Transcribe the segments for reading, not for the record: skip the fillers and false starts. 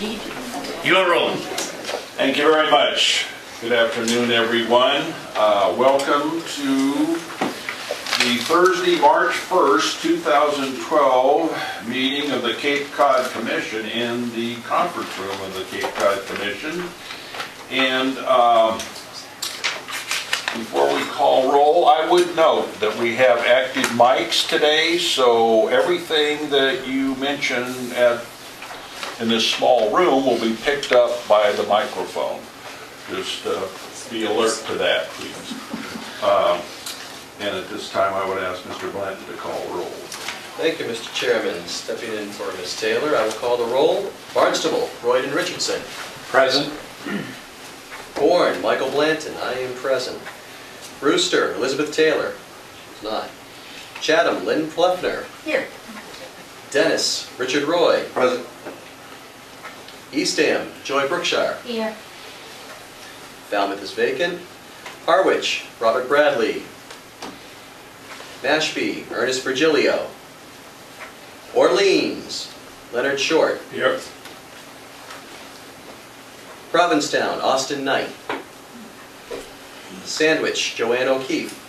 You are rolling. Thank you very much. Good afternoon, everyone. Welcome to the Thursday, March 1st, 2012 meeting of the Cape Cod Commission in the conference room of the Cape Cod Commission. And before we call roll, I would note that we have active mics today, so everything that you mention in this small room will be picked up by the microphone. Just be alert to that, please. And at this time, I would ask Mr. Blanton to call roll. Thank you, Mr. Chairman. Stepping in for Ms. Taylor, I will call the roll. Barnstable, Royden Richardson. Present. Bourne, Michael Blanton. I am present. Brewster, Elizabeth Taylor. She's not. Chatham, Lynn Pluffner. Here. Dennis, Richard Roy. Present. Eastham, Joy Brookshire. Here. Falmouth is vacant. Harwich, Robert Bradley. Mashpee, Ernest Virgilio. Orleans, Leonard Short. Here. Provincetown, Austin Knight. Sandwich, Joanne O'Keefe.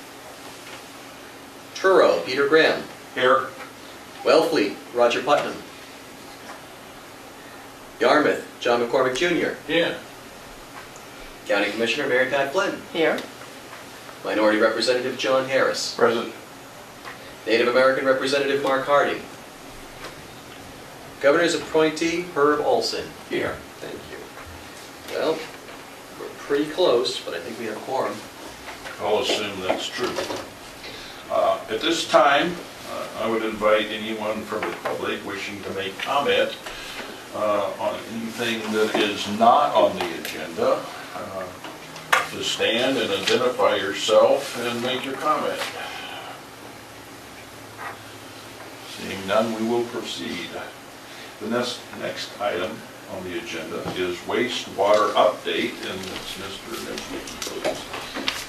Truro, Peter Graham. Here. Wellfleet, Roger Putnam. Yarmouth, John McCormick Jr. Yeah. County Commissioner Mary Pat Flynn. Here. Minority Representative John Harris. Present. Native American Representative Mark Hardy. Governor's appointee Herb Olson. Here. Thank you. Well, we're pretty close, but I think we have quorum. I'll assume that's true. At this time, I would invite anyone from the public wishing to make comment on anything that is not on the agenda to stand and identify yourself and make your comment. Seeing none, we will proceed. The next item on the agenda is wastewater update, and it's Mr. Niedzwiecki, please.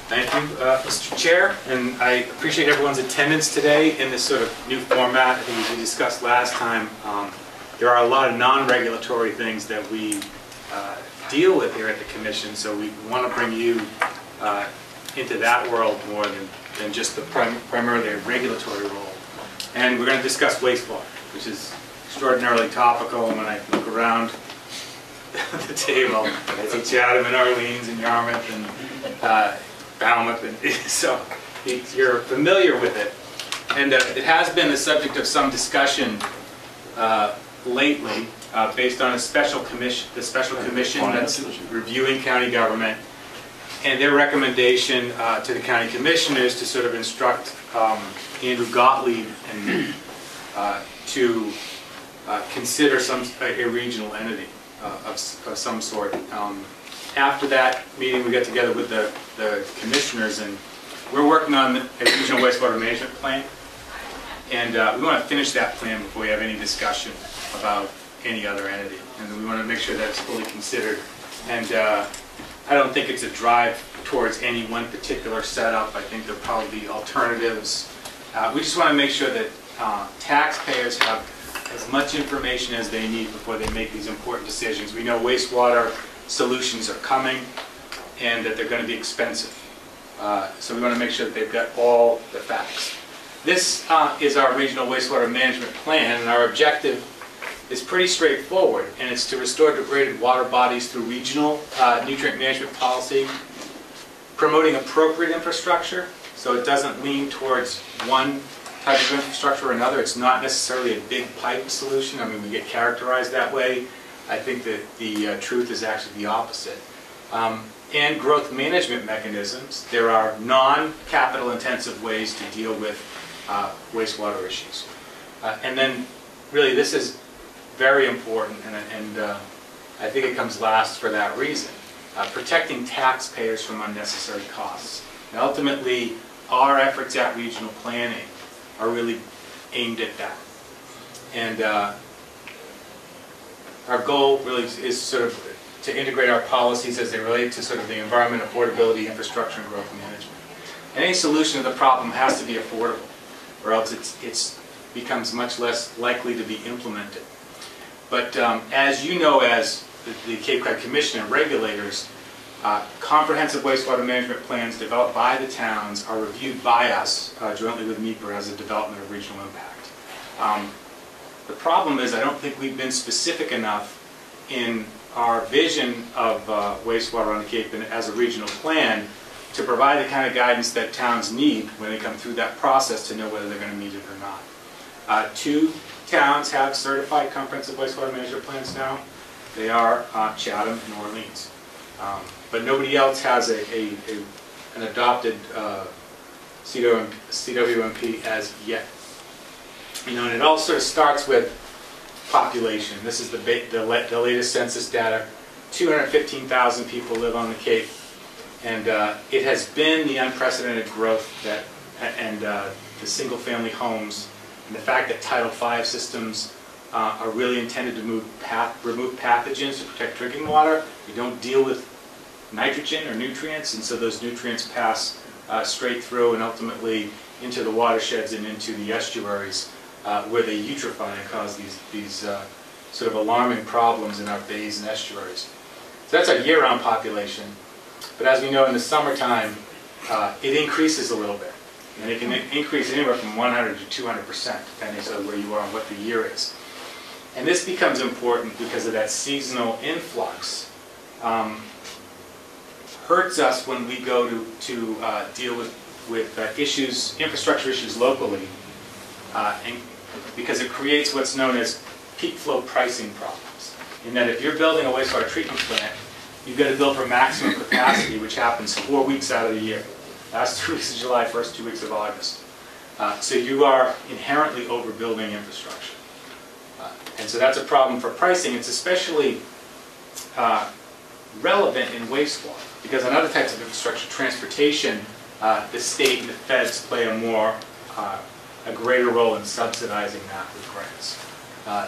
Thank you, Mr. Chair, and I appreciate everyone's attendance today in this sort of new format. I think as we discussed last time, there are a lot of non-regulatory things that we deal with here at the Commission, so we want to bring you into that world more than just the primarily regulatory role. And we're going to discuss wastewater, which is extraordinarily topical. And when I look around the table, I see Chatham and Orleans and Yarmouth and Falmouth, and so you're familiar with it. And it has been the subject of some discussion lately, based on a special commission, the special commission that's reviewing county government, and their recommendation to the county commissioners to sort of instruct Andrew Gottlieb and to consider a regional entity of some sort. After that meeting, we got together with the commissioners, and we're working on a regional wastewater management plan, and we want to finish that plan before we have any discussion about any other entity, and we want to make sure that it's fully considered. And I don't think it's a drive towards any one particular setup. I think there'll probably be alternatives. We just want to make sure that taxpayers have as much information as they need before they make these important decisions. We know wastewater solutions are coming and that they're going to be expensive. So we want to make sure that they've got all the facts. This is our regional wastewater management plan, and our objective is pretty straightforward, and it's to restore degraded water bodies through regional nutrient management policy, promoting appropriate infrastructure, so it doesn't lean towards one type of infrastructure or another. It's not necessarily a big pipe solution. I mean, we get characterized that way. I think that the truth is actually the opposite. And growth management mechanisms. There are non-capital intensive ways to deal with wastewater issues. And then, really, this is very important, and I think it comes last for that reason. Protecting taxpayers from unnecessary costs. And ultimately, our efforts at regional planning are really aimed at that. And our goal really is sort of to integrate our policies as they relate to sort of the environment, affordability, infrastructure, and growth management. And any solution to the problem has to be affordable, or else it becomes much less likely to be implemented. But as you know, as the Cape Cod Commission and regulators, comprehensive wastewater management plans developed by the towns are reviewed by us jointly with MEPR as a development of regional impact. The problem is I don't think we've been specific enough in our vision of wastewater on the Cape and as a regional plan to provide the kind of guidance that towns need when they come through that process to know whether they're going to meet it or not. 2 towns have certified comprehensive wastewater management plans now. They are Chatham and Orleans. But nobody else has an adopted CWMP as yet. And it all sort of starts with population. This is the latest census data. 215,000 people live on the Cape, and it has been the unprecedented growth and the single-family homes, and the fact that Title V systems are really intended to remove pathogens to protect drinking water. We don't deal with nitrogen or nutrients, and so those nutrients pass straight through and ultimately into the watersheds and into the estuaries where they eutrify and cause these sort of alarming problems in our bays and estuaries. So that's our year-round population. But as we know, in the summertime, it increases a little bit. And it can increase anywhere from 100 to 200%, depending on where you are and what the year is. And this becomes important because of that seasonal influx. Hurts us when we go to deal with issues, infrastructure issues locally, and because it creates what's known as peak flow pricing problems. In that if you're building a wastewater treatment plant, you've got to build for maximum capacity, which happens 4 weeks out of the year. Last 2 weeks of July, first 2 weeks of August. So you are inherently overbuilding infrastructure. And so that's a problem for pricing. It's especially relevant in wastewater, because on other types of infrastructure, transportation, the state and the feds play a greater role in subsidizing that with grants.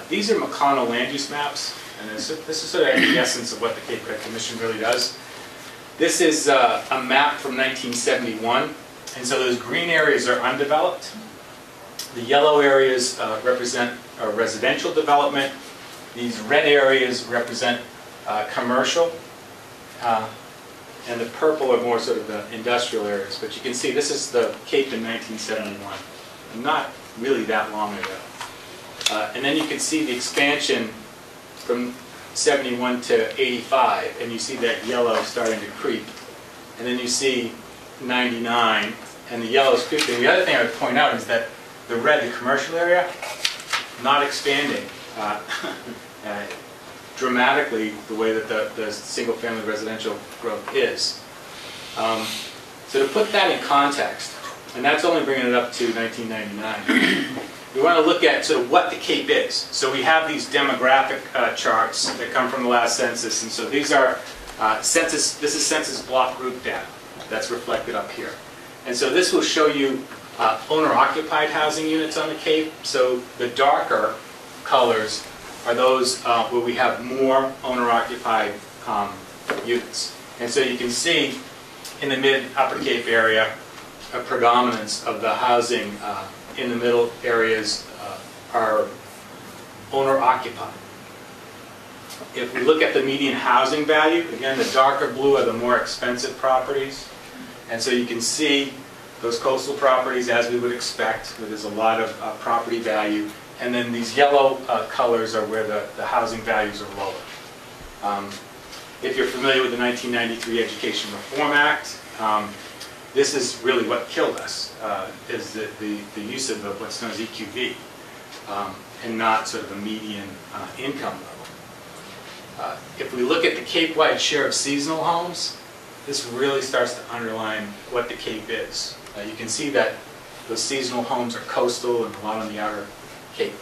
These are McConnell land use maps, and this is sort of the essence of what the Cape Cod Commission really does. This is a map from 1971, and so those green areas are undeveloped. The yellow areas represent residential development. These red areas represent commercial, and the purple are more sort of the industrial areas. But you can see this is the Cape in 1971, not really that long ago. And then you can see the expansion from 71 to 85, and you see that yellow starting to creep. And then you see 99, and the yellow is creeping. The other thing I would point out is that the red, the commercial area, not expanding dramatically the way that the single-family residential growth is. So to put that in context, and that's only bringing it up to 1999, we want to look at sort of what the Cape is. So we have these demographic charts that come from the last census, and so these are this is census block group data that's reflected up here. And so this will show you owner-occupied housing units on the Cape. So the darker colors are those where we have more owner-occupied units. And so you can see in the mid-upper Cape area a predominance of the housing in the middle areas are owner-occupied. If we look at the median housing value, again, the darker blue are the more expensive properties. And so you can see those coastal properties, as we would expect, where there's a lot of property value. And then these yellow colors are where the housing values are lower. If you're familiar with the 1993 Education Reform Act, this is really what killed us, is the use of what's known as EQV, and not sort of a median income level. If we look at the Cape-wide share of seasonal homes, this really starts to underline what the Cape is. You can see that those seasonal homes are coastal and a lot on the outer Cape.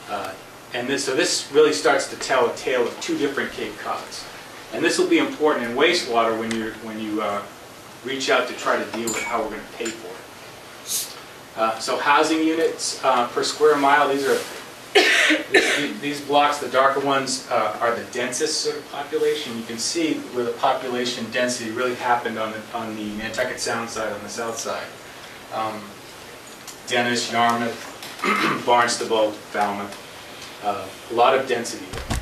So this really starts to tell a tale of two different Cape Cods. And this will be important in wastewater when you reach out to try to deal with how we're going to pay for it. So housing units per square mile, these blocks, the darker ones, are the densest sort of population. You can see where the population density really happened on the Nantucket Sound side, on the south side. Dennis, Yarmouth, Barnstable, Falmouth. A lot of density there.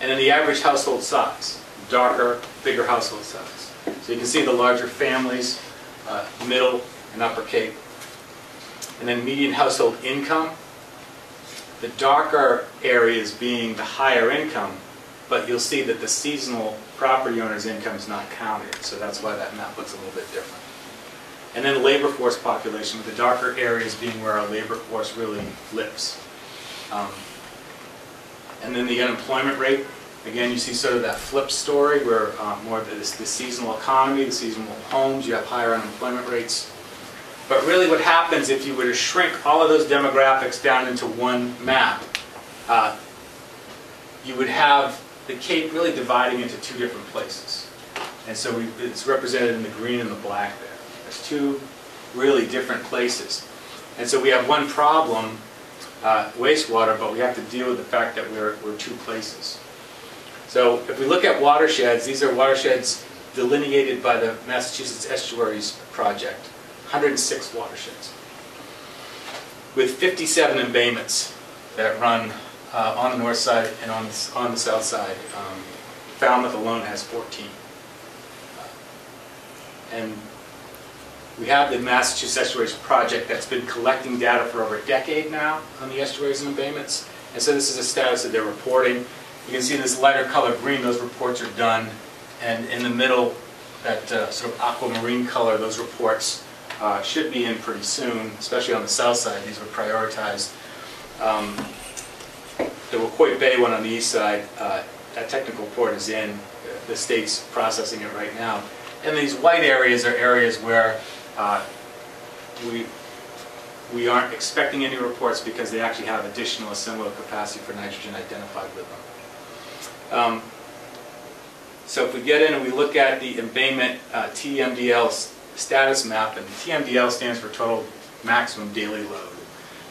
And then the average household size, darker, bigger household size. So you can see the larger families, middle and upper Cape. And then median household income, the darker areas being the higher income, but you'll see that the seasonal property owner's income is not counted, so that's why that map looks a little bit different. And then labor force population, with the darker areas being where our labor force really lives. And then the unemployment rate, again you see sort of that flip story where more of the seasonal economy, the seasonal homes, you have higher unemployment rates. But really what happens if you were to shrink all of those demographics down into one map, you would have the Cape really dividing into two different places. And so it's represented in the green and the black there. There's two really different places. And so we have one problem, wastewater, but we have to deal with the fact that we're two places. So if we look at watersheds, these are watersheds delineated by the Massachusetts Estuaries Project. 106 watersheds with 57 embayments that run on the north side and on the south side. Falmouth alone has 14. And we have the Massachusetts Estuaries Project that's been collecting data for over a decade now on the estuaries and embayments. And so this is the status that they're reporting. You can see in this lighter color green, those reports are done. And in the middle, that sort of aquamarine color, those reports should be in pretty soon, especially on the south side. These were prioritized. The Wacoit Bay one on the east side, that technical report is in. The state's processing it right now. And these white areas are areas where we aren't expecting any reports because they actually have additional assimilable capacity for nitrogen identified with them. So if we get in and we look at the embayment TMDL status map, and TMDL stands for total maximum daily load.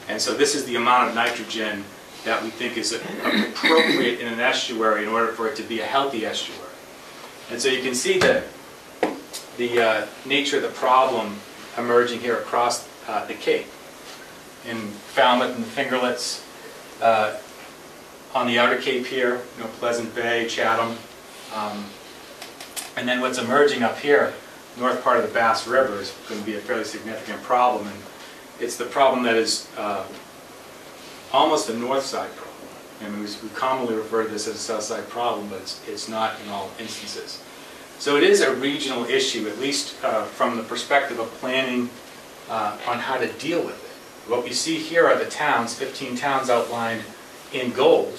And so this is the amount of nitrogen that we think is appropriate in an estuary in order for it to be a healthy estuary. And so you can see the nature of the problem emerging here across the Cape. In Falmouth and the Fingerlets, on the outer Cape here, Pleasant Bay, Chatham, and then what's emerging up here, north part of the Bass River, is going to be a fairly significant problem, and it's the problem that is almost a north side problem. And we commonly refer to this as a south side problem, but it's not in all instances. So it is a regional issue, at least from the perspective of planning on how to deal with it. What we see here are the towns, 15 towns outlined in gold,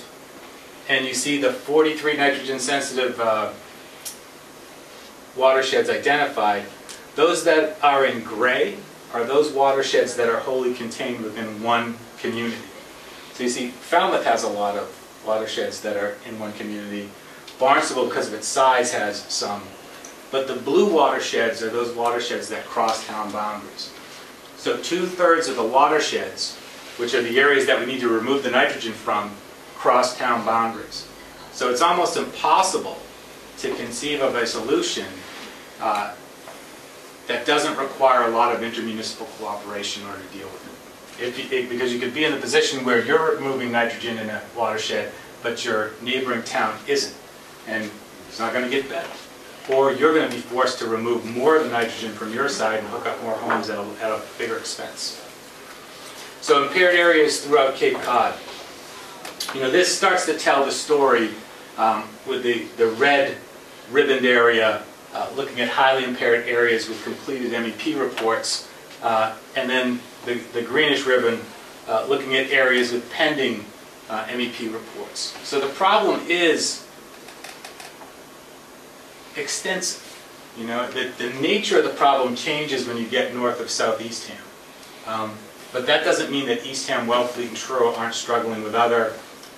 and you see the 43 nitrogen sensitive watersheds identified. Those that are in gray are those watersheds that are wholly contained within one community. So you see, Falmouth has a lot of watersheds that are in one community. Barnstable, because of its size, has some. But the blue watersheds are those watersheds that cross town boundaries. So 2/3 of the watersheds, which are the areas that we need to remove the nitrogen from, cross town boundaries. So it's almost impossible to conceive of a solution that doesn't require a lot of intermunicipal cooperation in order to deal with it. Because you could be in the position where you're removing nitrogen in a watershed, but your neighboring town isn't, and it's not going to get better. Or you're going to be forced to remove more of the nitrogen from your side and hook up more homes at a bigger expense. So impaired areas throughout Cape Cod. This starts to tell the story with the red ribboned area looking at highly impaired areas with completed MEP reports, and then the greenish ribbon looking at areas with pending MEP reports. So the problem is extensive. The nature of the problem changes when you get north of Southeast Ham. But that doesn't mean that East Ham, Wellfleet, and Truro aren't struggling with other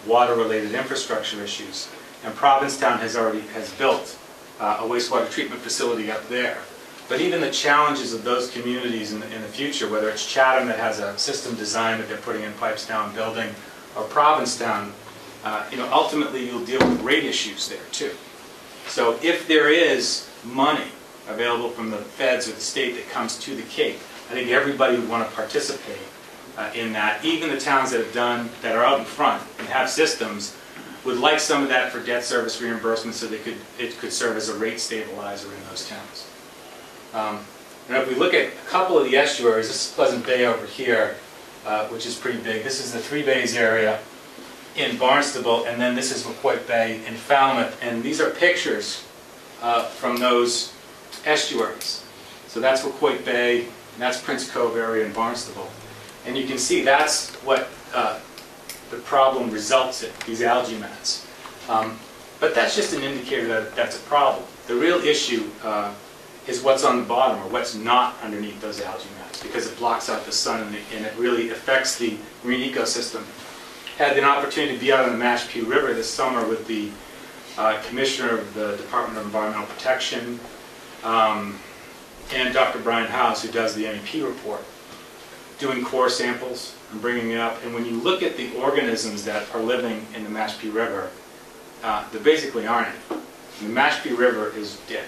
water-related infrastructure issues. And Provincetown has built a wastewater treatment facility up there. But even the challenges of those communities in the future, whether it's Chatham that has a system design that they're putting in pipes down building, or Provincetown, ultimately you'll deal with rate issues there too. So if there is money available from the feds or the state that comes to the Cape, I think everybody would want to participate in that even the towns that are out in front and have systems would like some of that for debt service reimbursement so it could serve as a rate stabilizer in those towns. And if we look at a couple of the estuaries, this is Pleasant Bay over here, which is pretty big. This is the Three Bays area in Barnstable, and then this is McCoy Bay in Falmouth. And these are pictures from those estuaries. So that's McCoy Bay, and that's Prince Cove area in Barnstable. And you can see that's what the problem results in, these algae mats. But that's just an indicator that that's a problem. The real issue is what's on the bottom, or what's not underneath those algae mats, because it blocks out the sun and it really affects the marine ecosystem. Had an opportunity to be out on the Mashpee River this summer with the Commissioner of the Department of Environmental Protection and Dr. Brian House, who does the MEP report, doing core samples and bringing it up. And when you look at the organisms that are living in the Mashpee River, there basically aren't any. The Mashpee River is dead.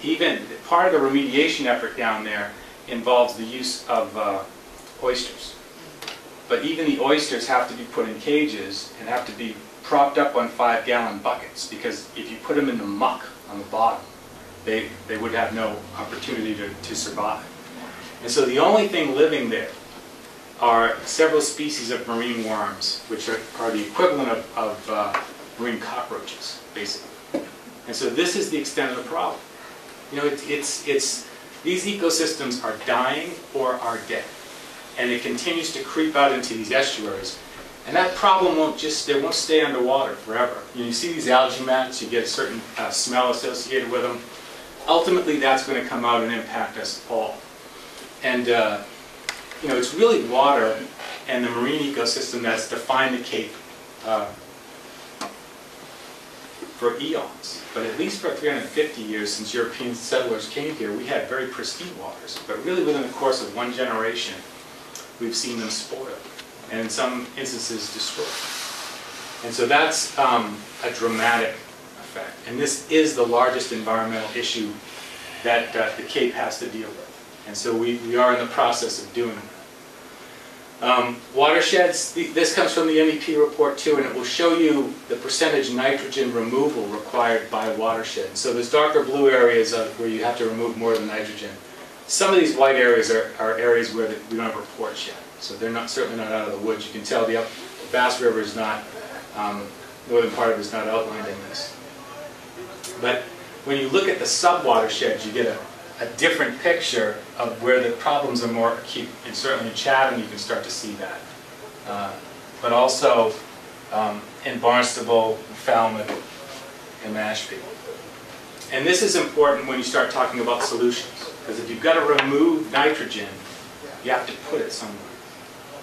Even part of the remediation effort down there involves the use of oysters. But even the oysters have to be put in cages and have to be propped up on 5-gallon buckets, because if you put them in the muck on the bottom, they would have no opportunity to survive. And so the only thing living there are several species of marine worms, which are the equivalent of marine cockroaches, basically. And so this is the extent of the problem. You know, these ecosystems are dying or are dead. And it continues to creep out into these estuaries. And that problem won't stay underwater forever. You see these algae mats, you get a certain smell associated with them. Ultimately, that's going to come out and impact us all. And you know, it's really water and the marine ecosystem that's defined the Cape for eons. But at least for 350 years since European settlers came here, we had very pristine waters. But really within the course of one generation, we've seen them spoiled, and in some instances destroyed. And so that's a dramatic effect. And this is the largest environmental issue that the Cape has to deal with. And so we are in the process of doing that. Watersheds, this comes from the MEP report too, and it will show you the percentage nitrogen removal required by a watershed. So there's darker blue areas where you have to remove more than nitrogen. Some of these white areas are areas where we don't have reports yet. So they're certainly not out of the woods. You can tell the Bass River is not, northern part of it is not outlined in this. But when you look at the sub-watersheds, you get a different picture of where the problems are more acute. And certainly in Chatham you can start to see that. But also in Barnstable, Falmouth, and Mashpee. And this is important when you start talking about solutions. Because if you've got to remove nitrogen, you have to put it somewhere.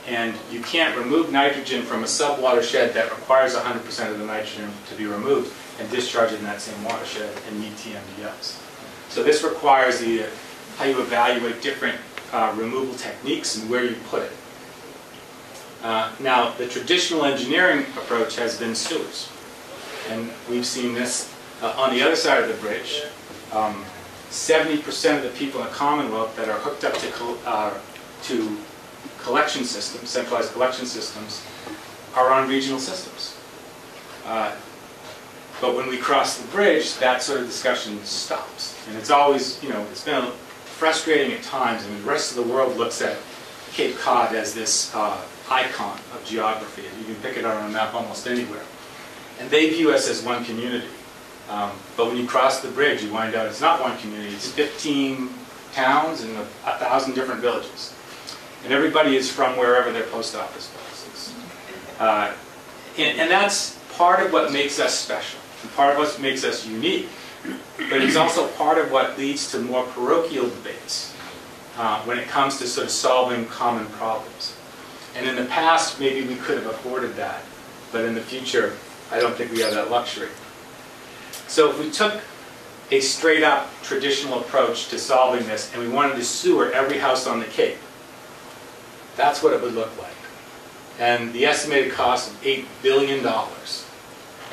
And you can't remove nitrogen from a sub-watershed that requires 100% of the nitrogen to be removed and discharge it in that same watershed and meet TMDFs. So this requires how you evaluate different removal techniques and where you put it. Now, the traditional engineering approach has been sewers. And we've seen this on the other side of the bridge. 70% of the people in the Commonwealth that are hooked up to collection systems, centralized collection systems, are on regional systems. But when we cross the bridge, that sort of discussion stops. And it's always, you know, it's been frustrating at times. I mean, the rest of the world looks at Cape Cod as this icon of geography. And you can pick it out on a map almost anywhere. And they view us as one community. But when you cross the bridge, you find out it's not one community. It's 15 towns and 1,000 different villages. And everybody is from wherever their post office was. And that's part of what makes us special. And part of what makes us unique. But it's also part of what leads to more parochial debates when it comes to sort of solving common problems. And in the past, maybe we could have afforded that. But in the future, I don't think we have that luxury. So if we took a straight-up traditional approach to solving this and we wanted to sewer every house on the Cape, that's what it would look like. And the estimated cost of $8 billion.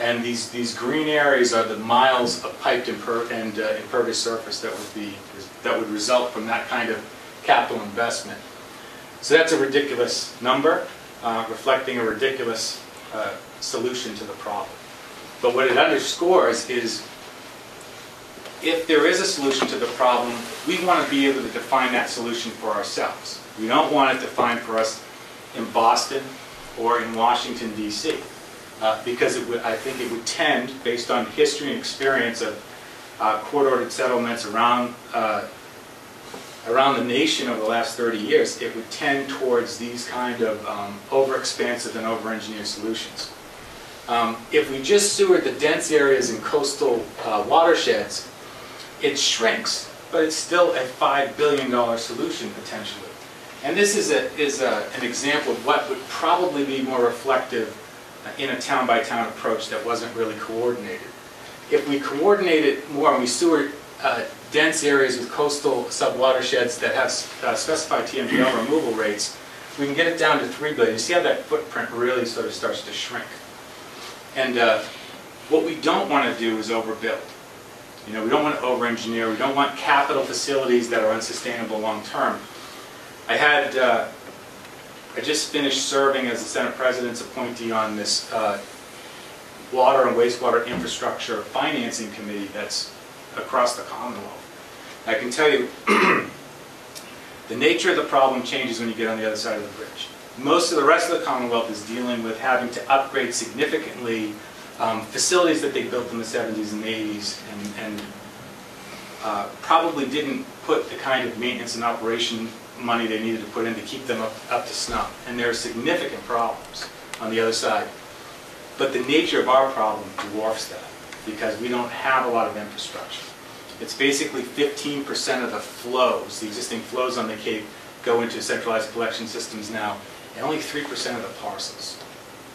And these green areas are the miles of piped and impervious surface that would result from that kind of capital investment. So that's a ridiculous number, reflecting a ridiculous solution to the problem. But what it underscores is, if there is a solution to the problem, we want to be able to define that solution for ourselves. We don't want it defined for us in Boston or in Washington, D.C. Because I think it would tend, based on history and experience of court-ordered settlements around the nation over the last 30 years, it would tend towards these kind of over-expansive and over-engineered solutions. If we just sewer the dense areas in coastal watersheds, it shrinks, but it's still a $5 billion solution potentially. And this is an example of what would probably be more reflective in a town-by-town approach that wasn't really coordinated. If we coordinate it more and we sewer dense areas with coastal subwatersheds that have specified TMDL removal rates, we can get it down to $3 billion. You see how that footprint really sort of starts to shrink. And what we don't want to do is overbuild. You know, we don't want to over-engineer. We don't want capital facilities that are unsustainable long-term. I just finished serving as the Senate President's appointee on this water and wastewater infrastructure financing committee that's across the Commonwealth. I can tell you, the nature of the problem changes when you get on the other side of the bridge. Most of the rest of the Commonwealth is dealing with having to upgrade significantly facilities that they built in the 70s and 80s and probably didn't put the kind of maintenance and operation money they needed to put in to keep them up to snuff. And there are significant problems on the other side. But the nature of our problem dwarfs that because we don't have a lot of infrastructure. It's basically 15% of the flows, the existing flows on the Cape, go into centralized collection systems now, and only 3% of the parcels.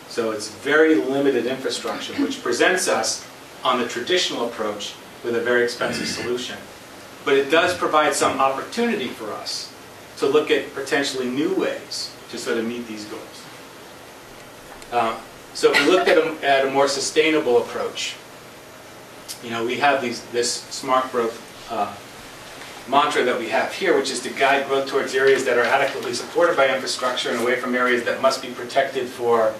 So it's very limited infrastructure, which presents us on the traditional approach with a very expensive solution. But it does provide some opportunity for us to look at potentially new ways to sort of meet these goals. So if we look at a more sustainable approach, you know, we have this smart growth mantra that we have here, which is to guide growth towards areas that are adequately supported by infrastructure and away from areas that must be protected for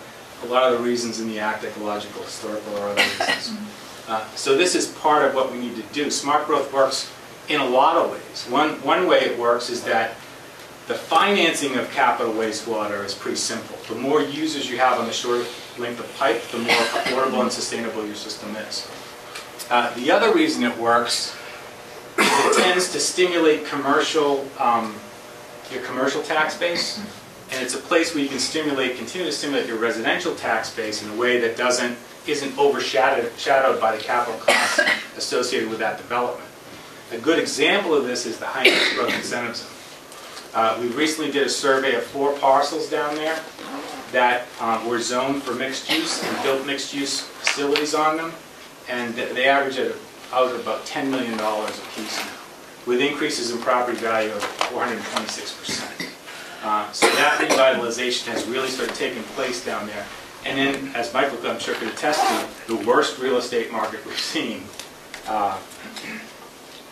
a lot of the reasons in the Act, ecological, historical, or other reasons. So this is part of what we need to do. Smart growth works in a lot of ways. One way it works is that the financing of capital wastewater is pretty simple. The more users you have on the short length of pipe, the more affordable and sustainable your system is. The other reason it works is it tends to stimulate your commercial tax base, and it's a place where you can continue to stimulate your residential tax base in a way that isn't overshadowed by the capital costs associated with that development. A good example of this is the High-Net Growth Incentive Zone. We recently did a survey of 4 parcels down there that were zoned for mixed use and built mixed use facilities on them, and they average out about $10 million a piece now, with increases in property value of 426%. So that revitalization has really started taking place down there. And then, as Michael, I'm sure, could attest to, the worst real estate market we've seen.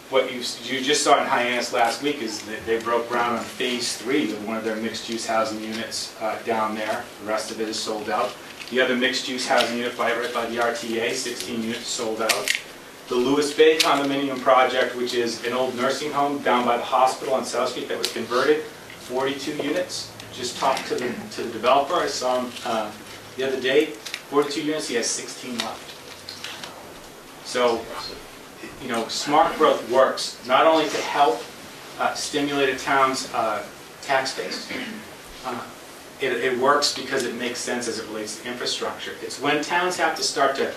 What you just saw in Hyannis last week is that they broke ground on phase 3 of one of their mixed-use housing units down there. The rest of it is sold out. The other mixed-use housing unit right by the RTA, 16 units sold out. The Lewis Bay condominium project, which is an old nursing home down by the hospital on South Street that was converted, 42 units. Just talked to the developer. I saw him the other day. 42 units, he has 16 left. So, you know, smart growth works not only to help stimulate a town's tax base. It works because it makes sense as it relates to infrastructure. It's when towns have to start to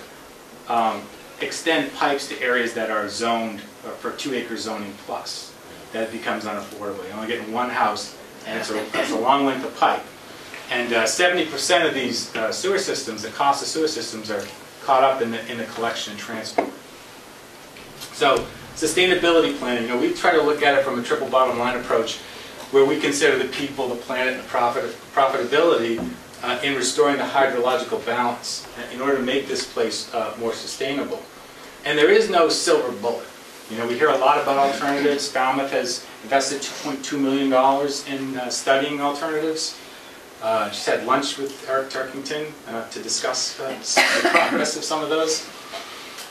extend pipes to areas that are zoned for 2-acre zoning plus that it becomes unaffordable. You're only getting one house, and it's a long length of pipe. And 70% of these sewer systems, the cost of sewer systems, are caught up in the collection and transport. So sustainability planning, you know, we try to look at it from a triple bottom line approach, where we consider the people, the planet, and the profitability in restoring the hydrological balance in order to make this place more sustainable. And there is no silver bullet. You know, we hear a lot about alternatives. Falmouth has invested $2.2 million in studying alternatives. Just had lunch with Eric Turkington to discuss the progress of some of those.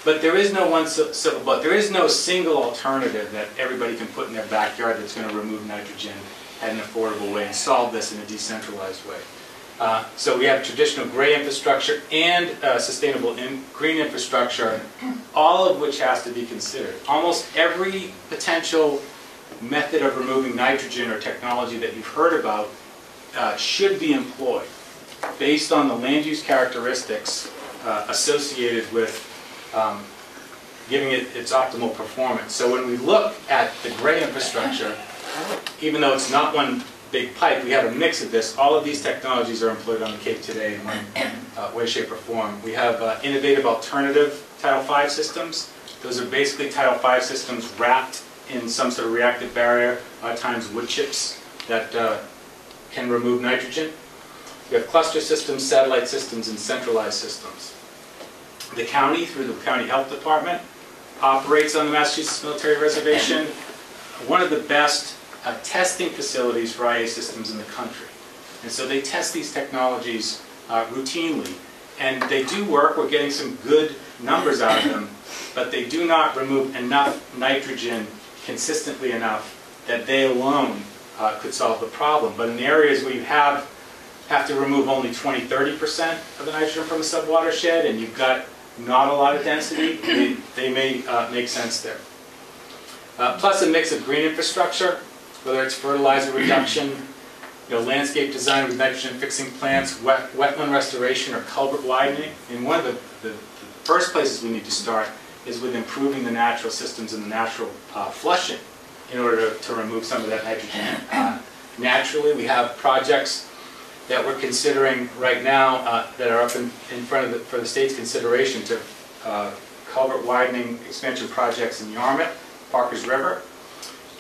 But there is no one silver bullet. There is no single alternative that everybody can put in their backyard that's going to remove nitrogen at an affordable way and solve this in a decentralized way. So we have traditional gray infrastructure and sustainable green infrastructure, all of which has to be considered. Almost every potential method of removing nitrogen or technology that you've heard about should be employed based on the land use characteristics associated with giving it its optimal performance. So when we look at the gray infrastructure, even though it's not one big pipe, we have a mix of this. All of these technologies are employed on the Cape today in one way, shape, or form. We have innovative alternative Title V systems. Those are basically Title V systems wrapped in some sort of reactive barrier, a lot of times wood chips that can remove nitrogen. We have cluster systems, satellite systems, and centralized systems. The county, through the County Health Department, operates on the Massachusetts Military Reservation one of the best testing facilities for IA systems in the country. And so they test these technologies routinely. And they do work. We're getting some good numbers out of them, but they do not remove enough nitrogen consistently enough that they alone could solve the problem. But in the areas where you have to remove only 20–30% of the nitrogen from a subwatershed, and you've got not a lot of density, they may make sense there. Plus a mix of green infrastructure, whether it's fertilizer reduction, landscape design with nitrogen-fixing plants, wetland restoration, or culvert widening. And one of the first places we need to start is with improving the natural systems and the natural flushing in order to remove some of that nitrogen. Naturally, we have projects that we're considering right now that are up in front of for the state's consideration to culvert widening expansion projects in Yarmouth, Parker's River,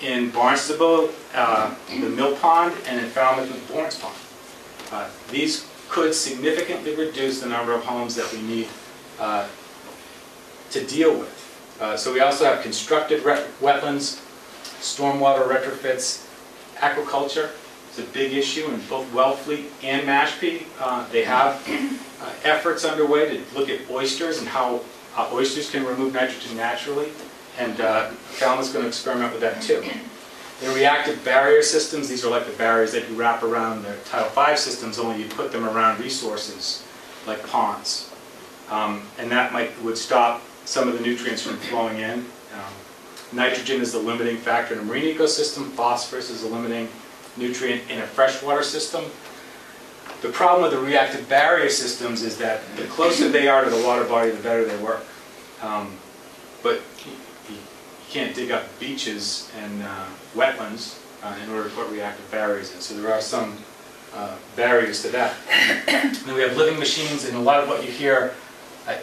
in Barnstable, the Mill Pond, and in Falmouth and Lawrence Pond. These could significantly reduce the number of homes that we need to deal with. So we also have constructed wetlands, stormwater retrofits, aquaculture. It's a big issue in both Wellfleet and Mashpee. They have efforts underway to look at oysters and how oysters can remove nitrogen naturally. And Falmouth's going to experiment with that too. The reactive barrier systems, these are like the barriers that you wrap around the Title V systems, only you put them around resources like ponds. And that would stop some of the nutrients from flowing in. Nitrogen is the limiting factor in a marine ecosystem. Phosphorus is a limiting nutrient in a freshwater system. The problem with the reactive barrier systems is that the closer they are to the water body, the better they work. But you can't dig up beaches and wetlands in order to put reactive barriers in. So there are some barriers to that. Then we have living machines, and a lot of what you hear,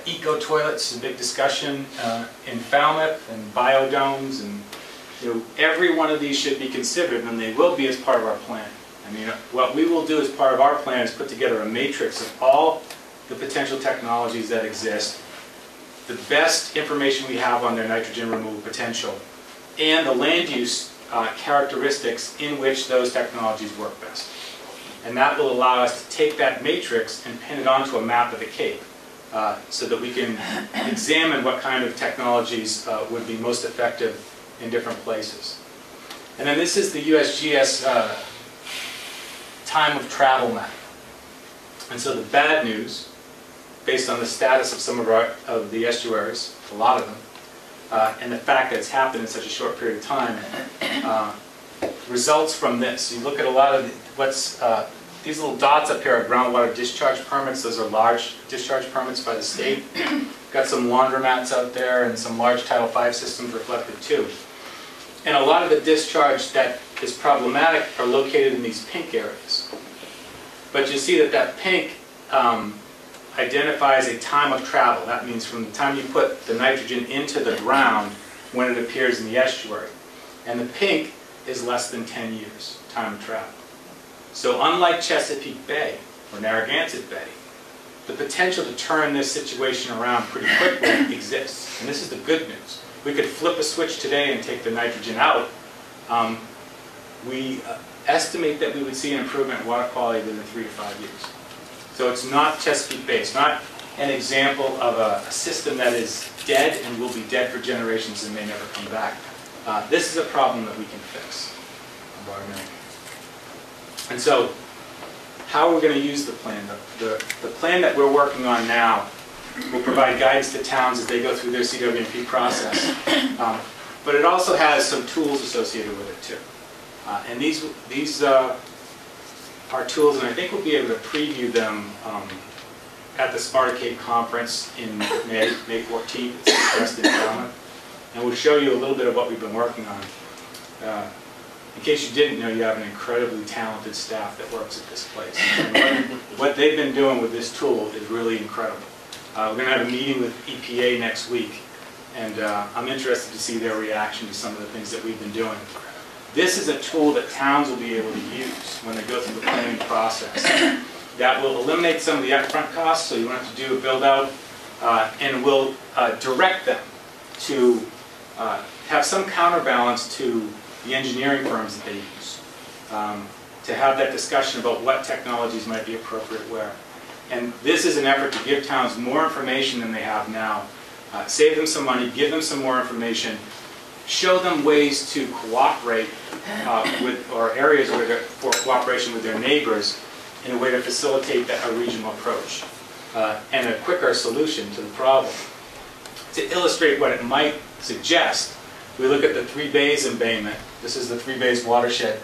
eco-toilets is a big discussion in Falmouth, and biodomes, and every one of these should be considered, and they will be as part of our plan. I mean, what we will do as part of our plan is put together a matrix of all the potential technologies that exist, the best information we have on their nitrogen removal potential, and the land use characteristics in which those technologies work best. And that will allow us to take that matrix and pin it onto a map of the Cape so that we can examine what kind of technologies would be most effective in different places. And then this is the USGS time of travel map. And so the bad news, based on the status of some of the estuaries, a lot of them, and the fact that it's happened in such a short period of time, results from this. You look at a lot of these little dots up here are groundwater discharge permits. Those are large discharge permits by the state. Got some laundromats out there and some large Title V systems reflected too. And a lot of the discharge that is problematic are located in these pink areas. But you see that pink identifies a time of travel. That means from the time you put the nitrogen into the ground when it appears in the estuary. And the pink is less than 10 years, time of travel. So unlike Chesapeake Bay or Narragansett Bay, the potential to turn this situation around pretty quickly exists. And this is the good news. we could flip a switch today and take the nitrogen out. We estimate that we would see an improvement in water quality within 3 to 5 years. So it's not Chesapeake-based, not an example of a system that is dead and will be dead for generations and may never come back. This is a problem that we can fix environmentally. And so, how are we going to use the plan? The plan that we're working on now will provide guidance to towns as they go through their CWMP process. But it also has some tools associated with it too. And these are tools, and I think we'll be able to preview them at the Smarter Cape Conference in May 14th. It's expressed in Falmouth. And we'll show you a little bit of what we've been working on. In case you didn't know, you have an incredibly talented staff that works at this place. And what they've been doing with this tool is really incredible. We're going to have a meeting with EPA next week, and I'm interested to see their reaction to some of the things that we've been doing. This is a tool that towns will be able to use when they go through the planning process. That will eliminate some of the upfront costs, so you won't have to do a build-out, and will direct them to have some counterbalance to the engineering firms that they use, to have that discussion about what technologies might be appropriate where. And this is an effort to give towns more information than they have now, save them some money, give them some more information, show them ways to cooperate with, or areas where for cooperation with their neighbors in a way to facilitate a regional approach and a quicker solution to the problem. To illustrate what it might suggest, we look at the Three Bays embayment. This is the Three Bays watershed.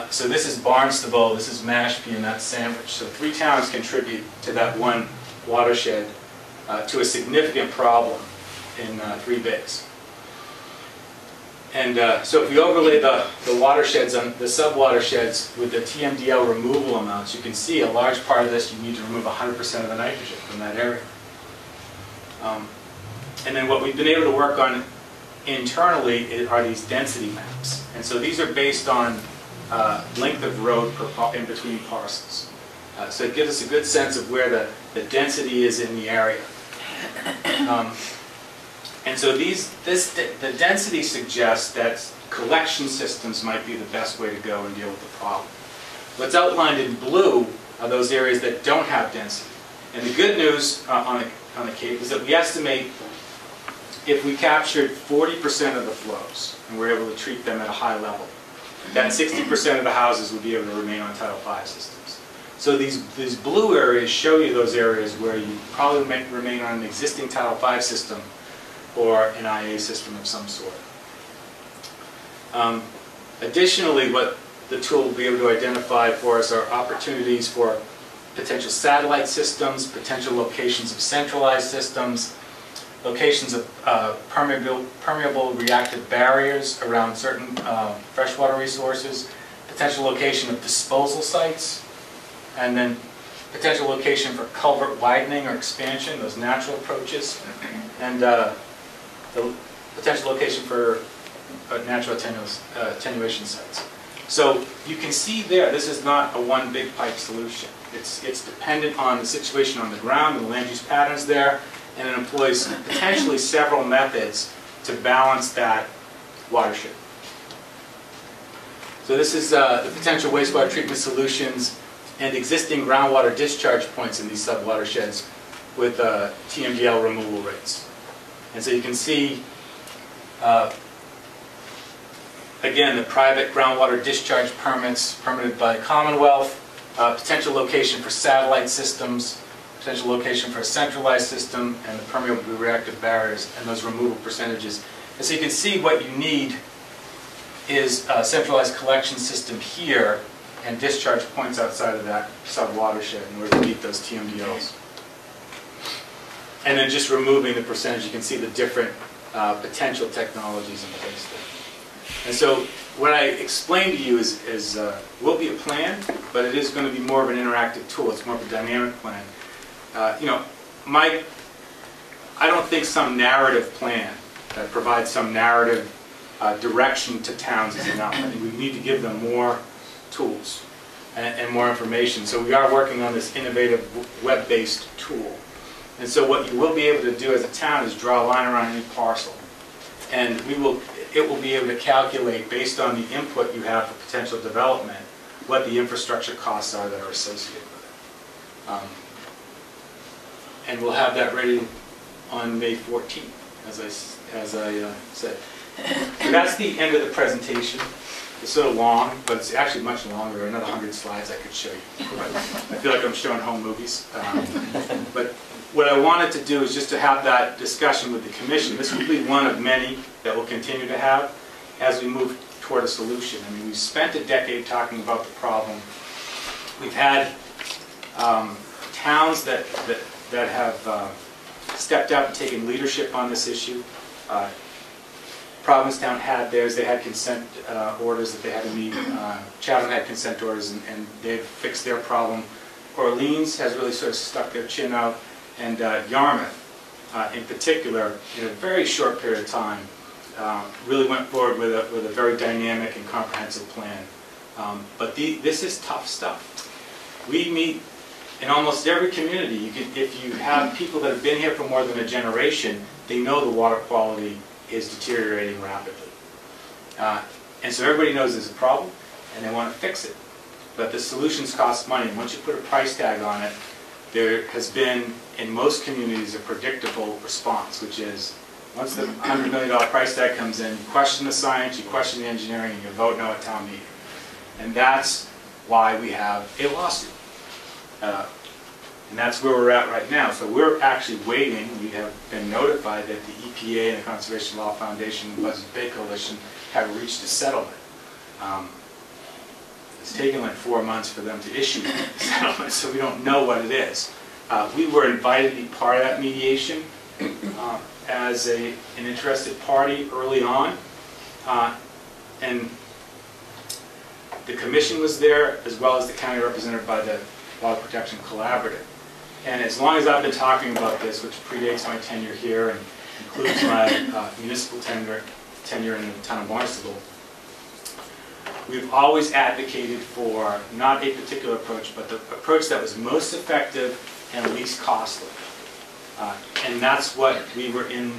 So this is Barnstable, this is Mashpee, and that's Sandwich. So 3 towns contribute to that one watershed to a significant problem in 3 Bays. And so if we overlay the watersheds, on the sub-watersheds with the TMDL removal amounts, you can see a large part of this you need to remove 100% of the nitrogen from that area. And then what we've been able to work on internally are these density maps. And so these are based on length of road in between parcels. So it gives us a good sense of where the density is in the area. And so the density suggests that collection systems might be the best way to go and deal with the problem. What's outlined in blue are those areas that don't have density. And the good news on the Cape is that we estimate if we captured 40% of the flows and we're able to treat them at a high level, that 60% of the houses would be able to remain on Title V systems. So these blue areas show you those areas where you probably might remain on an existing Title V system or an IA system of some sort. Additionally, what the tool will be able to identify for us are opportunities for potential satellite systems, potential locations of centralized systems, locations of permeable reactive barriers around certain freshwater resources, potential location of disposal sites, and then potential location for culvert widening or expansion, those natural approaches, and the potential location for natural attenuation sites. So you can see there, this is not a one big pipe solution. It's dependent on the situation on the ground, the land use patterns there, and it employs potentially several methods to balance that watershed. So this is the potential wastewater treatment solutions and existing groundwater discharge points in these sub-watersheds with TMDL removal rates. And so you can see, again, the private groundwater discharge permits permitted by Commonwealth, potential location for satellite systems, potential location for a centralized system, and the permeable reactive barriers and those removal percentages. And so you can see what you need is a centralized collection system here and discharge points outside of that sub-watershed in order to meet those TMDLs. And then just removing the percentage, you can see the different potential technologies in place there. And so what I explained to you is will be a plan, but it is going to be more of an interactive tool. It's more of a dynamic plan. You know, I don't think some narrative plan that provides some narrative direction to towns is enough. I think we need to give them more tools and more information. So we are working on this innovative web-based tool. And so what you will be able to do as a town is draw a line around any parcel And it will be able to calculate, based on the input you have for potential development, what the infrastructure costs are that are associated with it. And we'll have that ready on May 14th, as I said. So that's the end of the presentation. It's sort of long, but it's actually much longer. There are another 100 slides I could show you. But I feel like I'm showing home movies. But what I wanted to do is just to have that discussion with the commission. This will be one of many that we'll continue to have as we move toward a solution. I mean, we've spent a decade talking about the problem. We've had towns that have stepped up and taken leadership on this issue. Provincetown had theirs. They had consent orders that they had to meet. Chatham had consent orders, and they've fixed their problem. Orleans has really sort of stuck their chin out, and Yarmouth, in particular, in a very short period of time, really went forward with a very dynamic and comprehensive plan. But this is tough stuff. We meet in almost every community. If you have people that have been here for more than a generation, they know the water quality is deteriorating rapidly. And so everybody knows there's a problem, and they want to fix it. But the solutions cost money, and once you put a price tag on it, there has been, in most communities, a predictable response, which is, once the $100 million price tag comes in, you question the science, you question the engineering, and you vote no at town meeting. And that's why we have a lawsuit. And that's where we're at right now. So we're actually waiting. We have been notified that the EPA and the Conservation Law Foundation and the Buzzards Bay Coalition have reached a settlement. It's taken like 4 months for them to issue the settlement, so we don't know what it is. We were invited to be part of that mediation as an interested party early on. And the commission was there, as well as the county represented by the Water Protection Collaborative. And as long as I've been talking about this, which predates my tenure here and includes my municipal tenure in the town of Barnstable, we've always advocated for not a particular approach, but the approach that was most effective and least costly. And that's what we were in.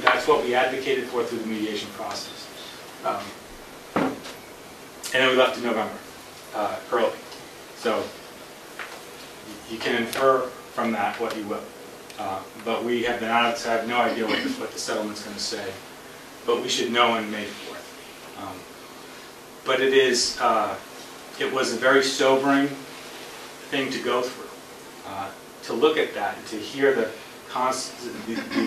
That's what we advocated for through the mediation process. And then we left in November, early. So you can infer from that what you will. But we have been honest, I have no idea what the settlement's going to say. But we should know on May 4th. But it was a very sobering thing to go through. To look at that and to hear the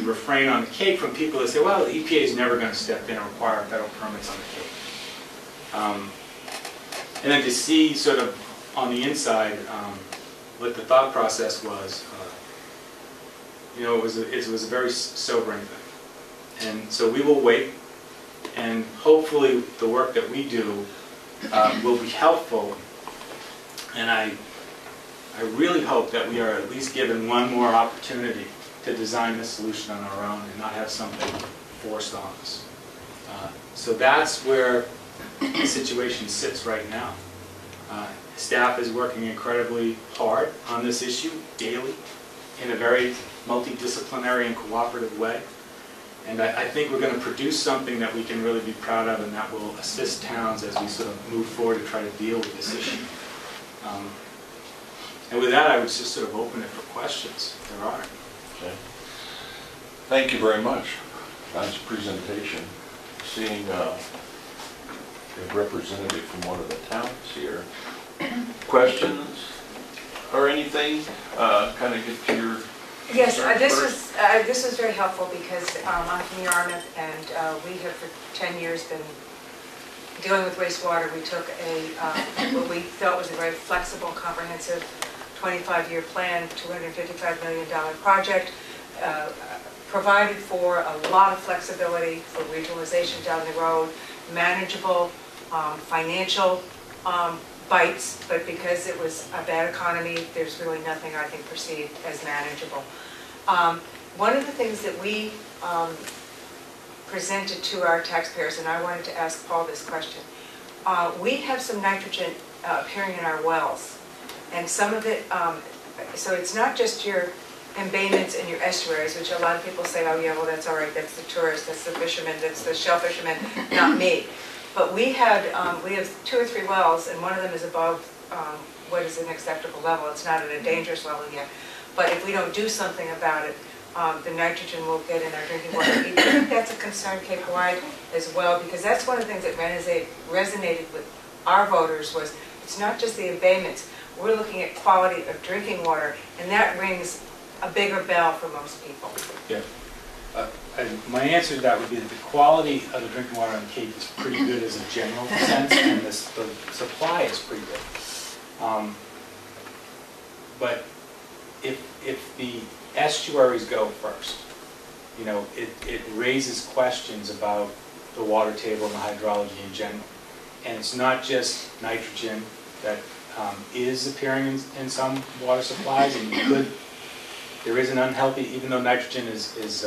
refrain on the Cape from people that say, well, the EPA is never going to step in and require federal permits on the Cape. And then to see sort of on the inside what the thought process was, you know, it was a very sobering thing. And so we will wait, and hopefully the work that we do will be helpful. And I really hope that we are at least given one more opportunity to design this solution on our own and not have something forced on us. So that's where the situation sits right now. Staff is working incredibly hard on this issue daily in a very multidisciplinary and cooperative way. And I think we're going to produce something that we can really be proud of, and that will assist towns as we sort of move forward to try to deal with this issue. And with that, I would just sort of open it for questions, if there are. Okay. Thank you very much. Nice presentation. Seeing a representative from one of the towns here. Questions or anything? Kind of get to your... Yes, this was very helpful because I'm from Yarmouth, and we have for 10 years been dealing with wastewater. We took what we felt was a very flexible, comprehensive 25-year plan, $255 million project, provided for a lot of flexibility for regionalization down the road, manageable financial bites, but because it was a bad economy, there's really nothing I think perceived as manageable. One of the things that we presented to our taxpayers, and I wanted to ask Paul this question, we have some nitrogen appearing in our wells, and some of it, so it's not just your embayments in your estuaries, which a lot of people say, oh yeah, well that's all right, that's the tourists, that's the fishermen, that's the shell fishermen, not me. But we have 2 or 3 wells, and one of them is above what is an acceptable level. It's not at a dangerous level yet. But if we don't do something about it, the nitrogen will get in our drinking water. I think that's a concern Cape-wide as well, because that's one of the things that resonated with our voters was, it's not just the abatements. We're looking at quality of drinking water, and that rings a bigger bell for most people. Yeah. My answer to that would be that the quality of the drinking water on Cape is pretty good as a general sense, and the supply is pretty good. But if the estuaries go first, you know, it raises questions about the water table and the hydrology in general. And it's not just nitrogen that is appearing in some water supplies, and there is an unhealthy, even though nitrogen is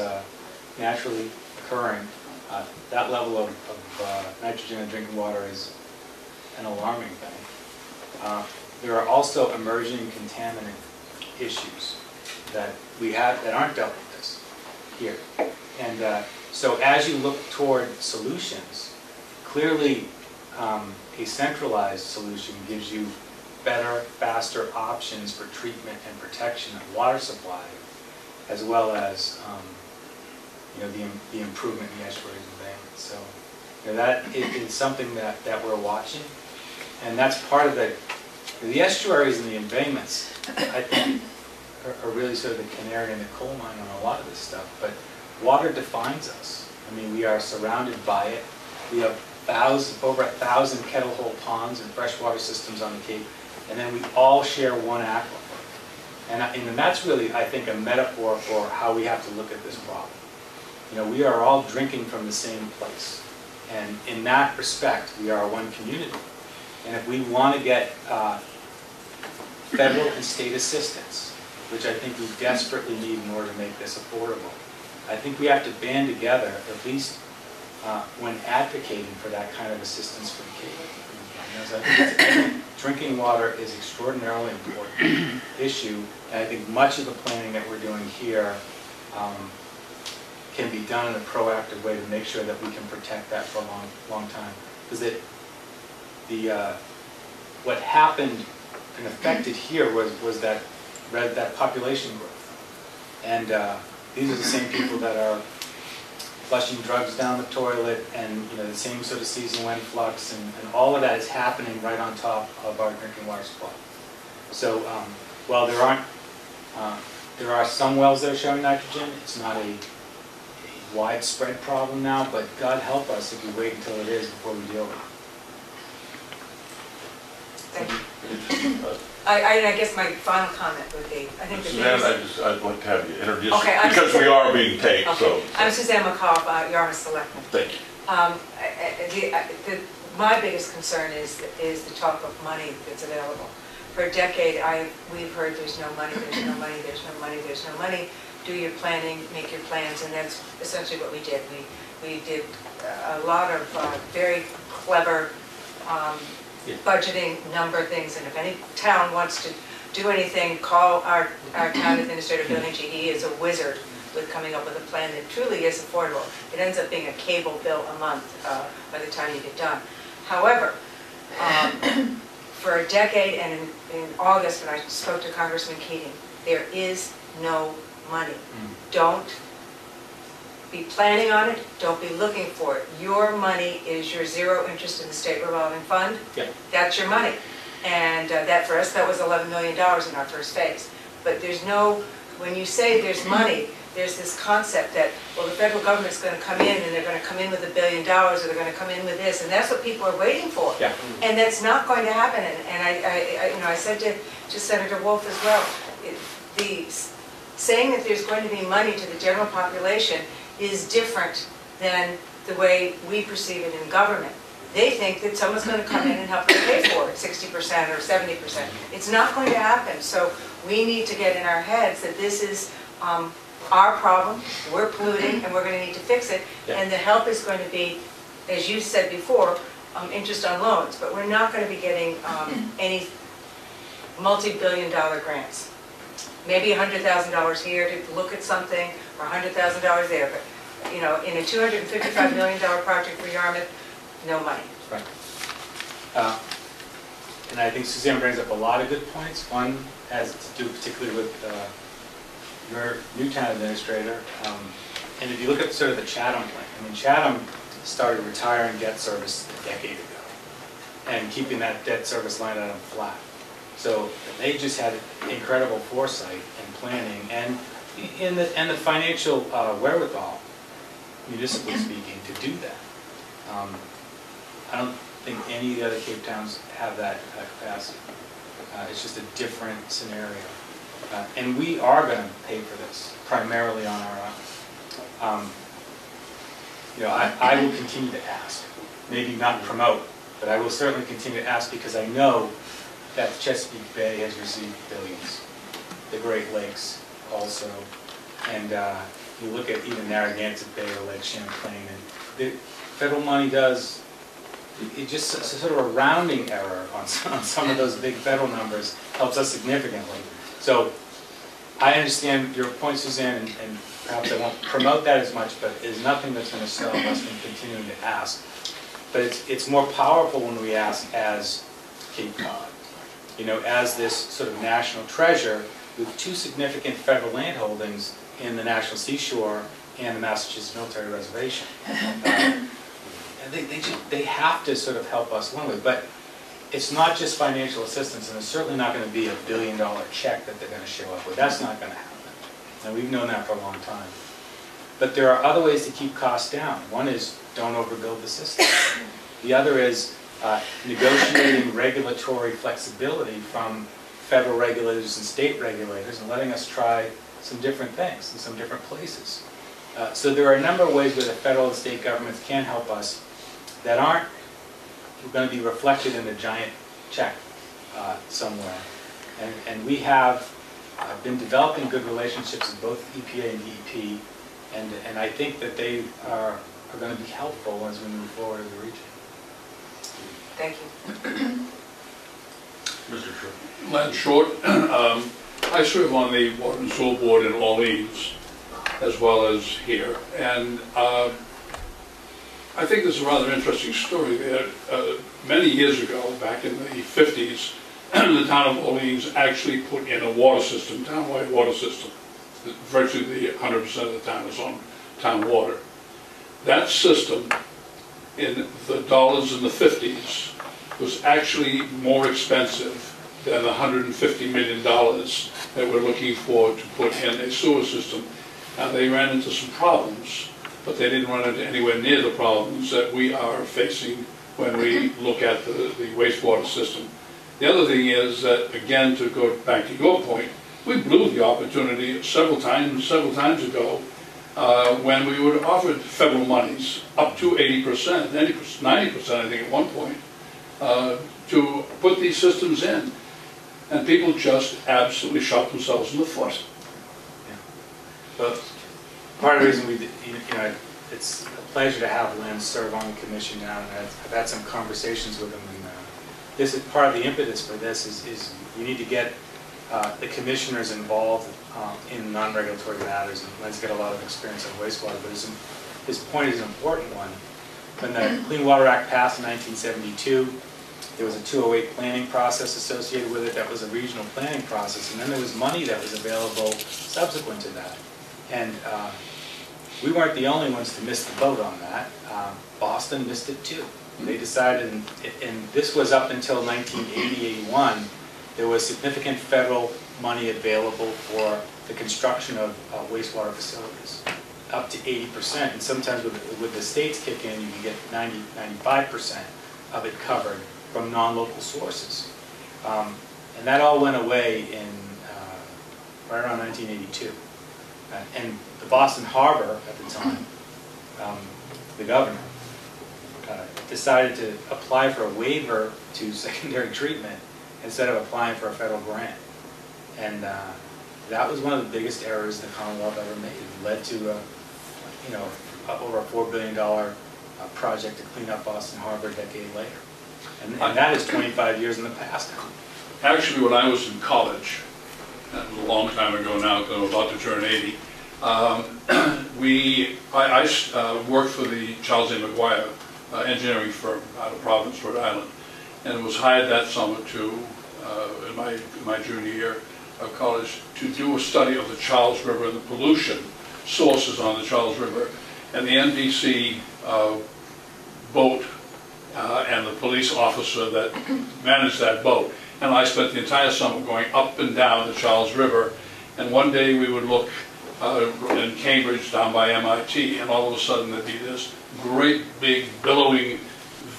naturally occurring, that level of nitrogen in drinking water is an alarming thing. There are also emerging contaminant issues that we have that aren't dealt with this here. And so as you look toward solutions, clearly a centralized solution gives you better, faster options for treatment and protection of water supply, as well as you know, the improvement in the estuaries and embankments. So you know, that is something that we're watching, and that's part of the estuaries and the embankments, I think, are really sort of the canary in the coal mine on a lot of this stuff. But water defines us. I mean, we are surrounded by it. We have over 1,000 kettle hole ponds and freshwater systems on the Cape, and then we all share one aquifer. And that's really, I think, a metaphor for how we have to look at this problem. You know, we are all drinking from the same place, and in that respect, we are one community. And if we want to get federal and state assistance, which I think we desperately need in order to make this affordable, I think we have to band together, at least when advocating for that kind of assistance for the Cape. I think drinking water is an extraordinarily important issue, and I think much of the planning that we're doing here can be done in a proactive way to make sure that we can protect that for a long time. Because what happened and affected here was that population growth. And these are the same people that are flushing drugs down the toilet, and you know, the same sort of seasonal influx, and all of that is happening right on top of our drinking water supply. So while there are some wells that are showing nitrogen, it's not a widespread problem now, but God help us if we wait until it is before we deal with it. Thank you. I guess my final comment would be, I think Suzanne, I'd like to have you introduce, okay, because we are being taped, okay. so. I'm Suzanne McCall, Yarmouth Selectman. Thank you. My biggest concern is the talk of money that's available. For a decade, we've heard there's no money, there's no money, there's no money, there's no money. Do your planning, make your plans, and that's essentially what we did. We did a lot of very clever budgeting number things, and if any town wants to do anything, call our town administrator, Bill Hinchy. He is a wizard with coming up with a plan that truly is affordable. It ends up being a cable bill a month by the time you get done. However, for a decade, and in August when I spoke to Congressman Keating, there is no money. Don't be planning on it, don't be looking for it. Your money is your zero interest in the state revolving fund. Yeah. That's your money. And that for us, that was $11 million in our first phase. But there's no, when you say there's money, there's this concept that, well, the federal government's going to come in and they're going to come in with $1 billion, or they're going to come in with this, and that's what people are waiting for. Yeah. And that's not going to happen. And I said to Senator Wolf as well, saying that there's going to be money to the general population is different than the way we perceive it in government. They think that someone's going to come in and help them pay for it, 60% or 70%. It's not going to happen. So we need to get in our heads that this is our problem, we're polluting, and we're going to need to fix it. Yeah. And the help is going to be, as you said before, interest on loans. But we're not going to be getting any multi-billion-dollar grants. maybe $100,000 here to look at something, or $100,000 there, but, you know, in a $255 million project for Yarmouth, no money. Right. And I think Suzanne brings up a lot of good points. One has to do particularly with your new town administrator. And if you look at sort of the Chatham plan, I mean, Chatham started retiring debt service a decade ago and keeping that debt service line item flat. So they just had incredible foresight and planning and the financial wherewithal, municipally speaking, to do that. I don't think any of the other Cape Towns have that capacity. It's just a different scenario. And we are going to pay for this primarily on our own. You know, I will continue to ask, maybe not promote, but I will certainly continue to ask because I know that Chesapeake Bay has received billions, the Great Lakes also, and you look at even Narragansett Bay or Lake Champlain, and the federal money does, it just sort of a rounding error on some of those big federal numbers helps us significantly. So I understand your point, Suzanne, and perhaps I won't promote that as much, but there's nothing that's going to stop us from continuing to ask. But it's more powerful when we ask as Cape Cod, you know, as this sort of national treasure with two significant federal land holdings in the National Seashore and the Massachusetts Military Reservation. And they have to sort of help us one way, but it's not just financial assistance, and it's certainly not going to be $1 billion check that they're going to show up with. That's not going to happen, and we've known that for a long time. But there are other ways to keep costs down. One is don't overbuild the system. The other is negotiating regulatory flexibility from federal regulators and state regulators and letting us try some different things in some different places. So there are a number of ways where the federal and state governments can help us that aren't going to be reflected in a giant check somewhere. And we have been developing good relationships with both EPA and DEP, and I think that they are going to be helpful as we move forward as a region. Thank you. Mr. Short. Len Short. I serve on the Water and Sewer Board in Orleans, as well as here. And I think there's a rather interesting story there. Many years ago, back in the 50s, the town of Orleans actually put in a water system, town-wide water system. Virtually 100% of the town is on town water. That system, in the dollars in the 50s, was actually more expensive than the $150 million that we're looking for to put in a sewer system. And they ran into some problems, but they didn't run into anywhere near the problems that we are facing when we look at the wastewater system. The other thing is that, again, to go back to your point, we blew the opportunity several times ago when we were offered federal monies up to 80%, 90%, I think at one point, to put these systems in. And people just absolutely shot themselves in the foot. Yeah. But part of the reason we did, you know, it's a pleasure to have Len serve on the commission now, and I've had some conversations with him, and this is part of the impetus for this is we need to get the commissioners involved in non-regulatory matters, and Len's got a lot of experience on wastewater, but his point is an important one. When the Clean Water Act passed in 1972, there was a 208 planning process associated with it that was a regional planning process, and then there was money that was available subsequent to that. And we weren't the only ones to miss the boat on that. Boston missed it too. They decided, and this was up until 1980-81, there was significant federal money available for the construction of wastewater facilities, up to 80%, and sometimes with the states kick in, you can get 90–95% of it covered from non-local sources. And that all went away in right around 1982. And the Boston Harbor at the time, the governor, decided to apply for a waiver to secondary treatment instead of applying for a federal grant. And that was one of the biggest errors the Commonwealth ever made. It led to you know, over a $4 billion project to clean up Boston Harbor a decade later. And that is 25 years in the past now. Actually, when I was in college, that was a long time ago now, because I'm about to turn 80. I worked for the Charles A. McGuire engineering firm out of Providence, Rhode Island, and was hired that summer to, in my junior year of college, to do a study of the Charles River and the pollution sources on the Charles River. And the NBC boat and the police officer that managed that boat. And I spent the entire summer going up and down the Charles River. And one day we would look in Cambridge down by MIT, and all of a sudden there'd be this great big billowing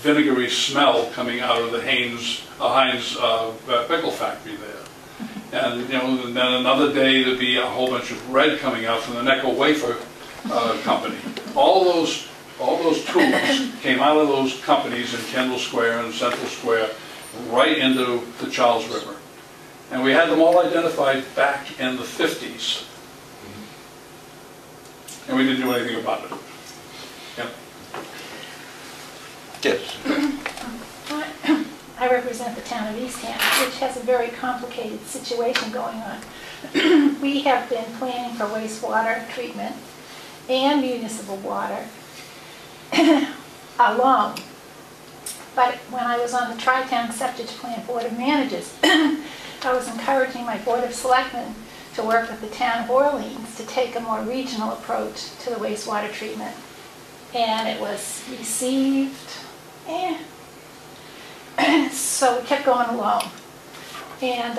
vinegary smell coming out of the Heinz pickle factory there. And and then another day there'd be a whole bunch of red coming out from the Necco Wafer company. All those tubes came out of those companies in Kendall Square and Central Square right into the Charles River. And we had them all identified back in the 50s. And we didn't do anything about it. Yep. Yes. I represent the town of Eastham, which has a very complicated situation going on. We have been planning for wastewater treatment and municipal water alone. But when I was on the Tri-Town Septic Plant Board of Managers, I was encouraging my Board of Selectmen to work with the town of Orleans to take a more regional approach to the wastewater treatment. And it was received, so we kept going along. And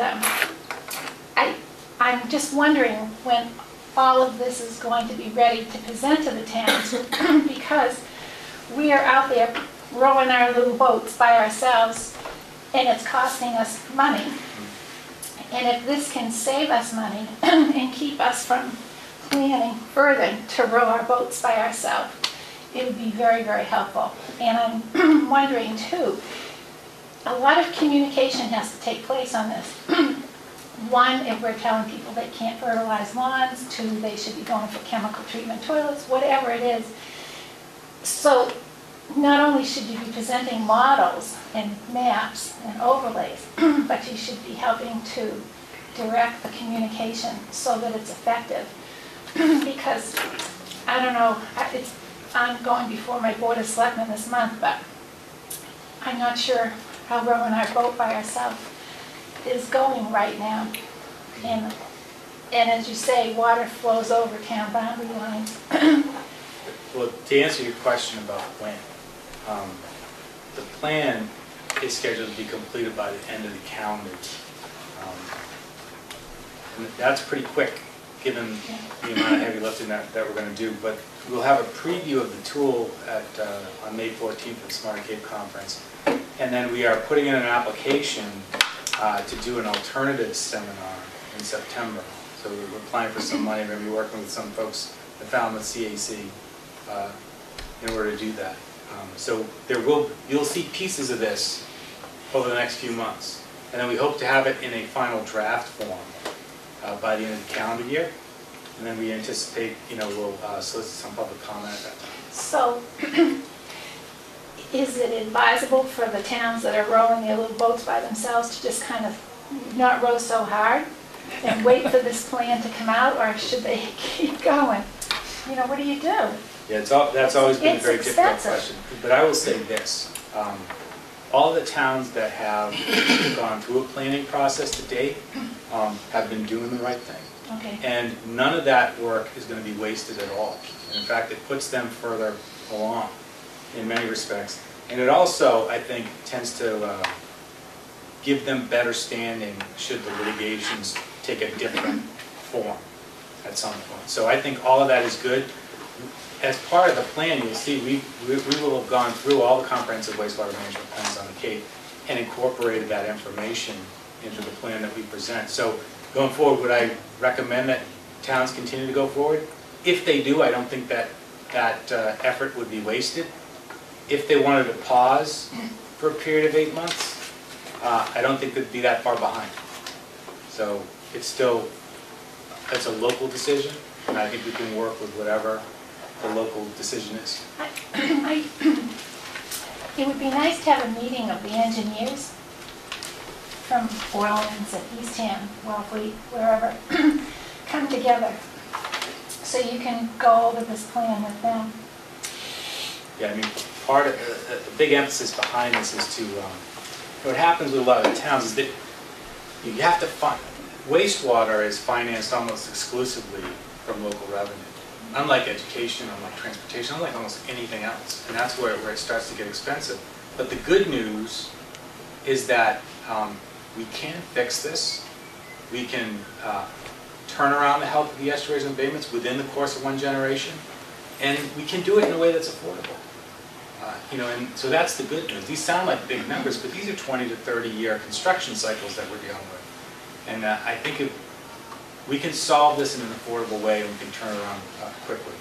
I'm just wondering when all of this is going to be ready to present to the towns, because we are out there rowing our little boats by ourselves, and it's costing us money. And if this can save us money and keep us from planning further to row our boats by ourselves, it would be very, very helpful. And I'm wondering too, a lot of communication has to take place on this. One, if we're telling people they can't fertilize lawns. Two, they should be going for chemical treatment toilets, whatever it is. So not only should you be presenting models and maps and overlays, but you should be helping to direct the communication so that it's effective. Because, I don't know, I'm going before my Board of Selectmen this month, but I'm not sure how rowing our boat by ourselves is going right now. And as you say, water flows over town boundary lines. Well, to answer your question about the plan, the plan is scheduled to be completed by the end of the calendar. And that's pretty quick, given the amount of heavy lifting that we're going to do. But we'll have a preview of the tool on May 14th at Smart Cape Conference. And then we are putting in an application to do an alternative seminar in September. So we're applying for some money. We're going to be working with some folks at Falmouth CAC in order to do that. So you'll see pieces of this over the next few months. And then we hope to have it in a final draft form by the end of the calendar year. And then we anticipate, we'll solicit some public comment at that time. So, is it advisable for the towns that are rowing their little boats by themselves to just kind of not row so hard and wait for this plan to come out, or should they keep going? What do you do? Yeah, that's always been a very difficult question. But I will say this. All the towns that have gone through a planning process to date have been doing the right thing. Okay. And none of that work is going to be wasted at all. And in fact, it puts them further along in many respects. And it also, I think, tends to give them better standing should the litigations take a different form at some point. So I think all of that is good. As part of the plan, you'll see we will have gone through all the comprehensive wastewater management plans on the Cape and incorporated that information into the plan that we present. So going forward, would I recommend that towns continue to go forward? If they do, I don't think that effort would be wasted. If they wanted to pause for a period of 8 months, I don't think they'd be that far behind. So it's a local decision, and I think we can work with whatever the local decision is. It would be nice to have a meeting of the engineers from Orleans and Eastham, Wellfleet, wherever, come together. So you can go over this plan with them. Yeah, I mean, part of, a big emphasis behind this is to, what happens with a lot of the towns is that you have to fund, wastewater is financed almost exclusively from local revenue. Unlike education, unlike transportation, unlike almost anything else. And that's where it starts to get expensive. But the good news is that we can fix this. We can turn around the health of the estuaries and abatements within the course of one generation. And we can do it in a way that's affordable. You know, and so that's the good news. These sound like big numbers, but these are 20 to 30 year construction cycles that we're dealing with. And I think if we can solve this in an affordable way and we can turn around quickly.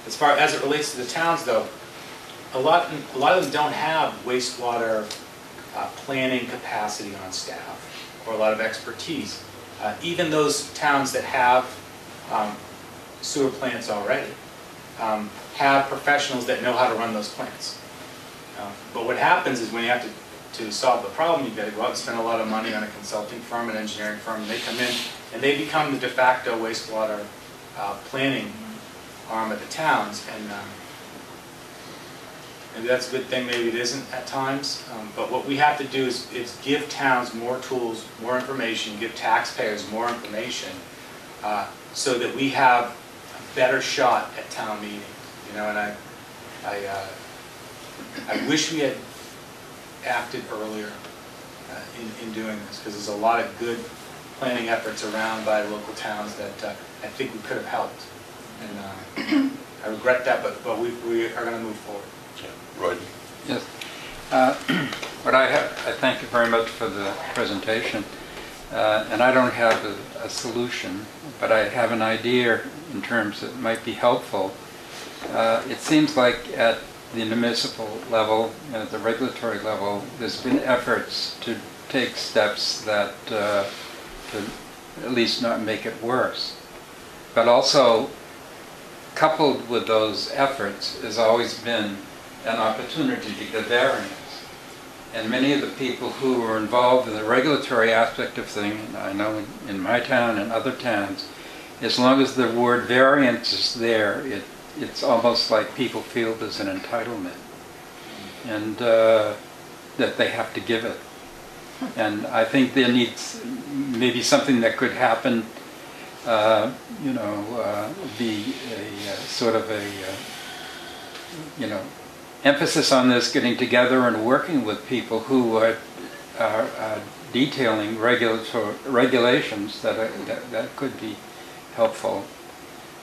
As far as it relates to the towns, though, a lot of them don't have wastewater planning capacity on staff or a lot of expertise. Even those towns that have sewer plants already have professionals that know how to run those plants. But what happens is when you have to solve the problem, you've got to go out and spend a lot of money on a consulting firm, an engineering firm, and they come in and they become the de facto wastewater planning arm at the towns. And maybe that's a good thing, maybe it isn't at times. But what we have to do is give towns more tools, more information, give taxpayers more information so that we have a better shot at town meeting. You know, and I wish we had acted earlier in doing this, because there's a lot of good planning efforts around by local towns that I think we could have helped. And I regret that, but we are going to move forward. Yeah. Right. Yes. But I thank you very much for the presentation. And I don't have a solution, but I have an idea in terms that might be helpful. It seems like at the municipal level, at the regulatory level, there's been efforts to take steps that to at least not make it worse. But also, coupled with those efforts has always been an opportunity to get variance. And many of the people who were involved in the regulatory aspect of things, I know in my town and other towns, as long as the word variance is there, it's almost like people feel there's an entitlement, and that they have to give it. And I think there needs maybe something that could happen, you know, be a sort of a, you know, emphasis on this, getting together and working with people who are detailing regulations that could be helpful.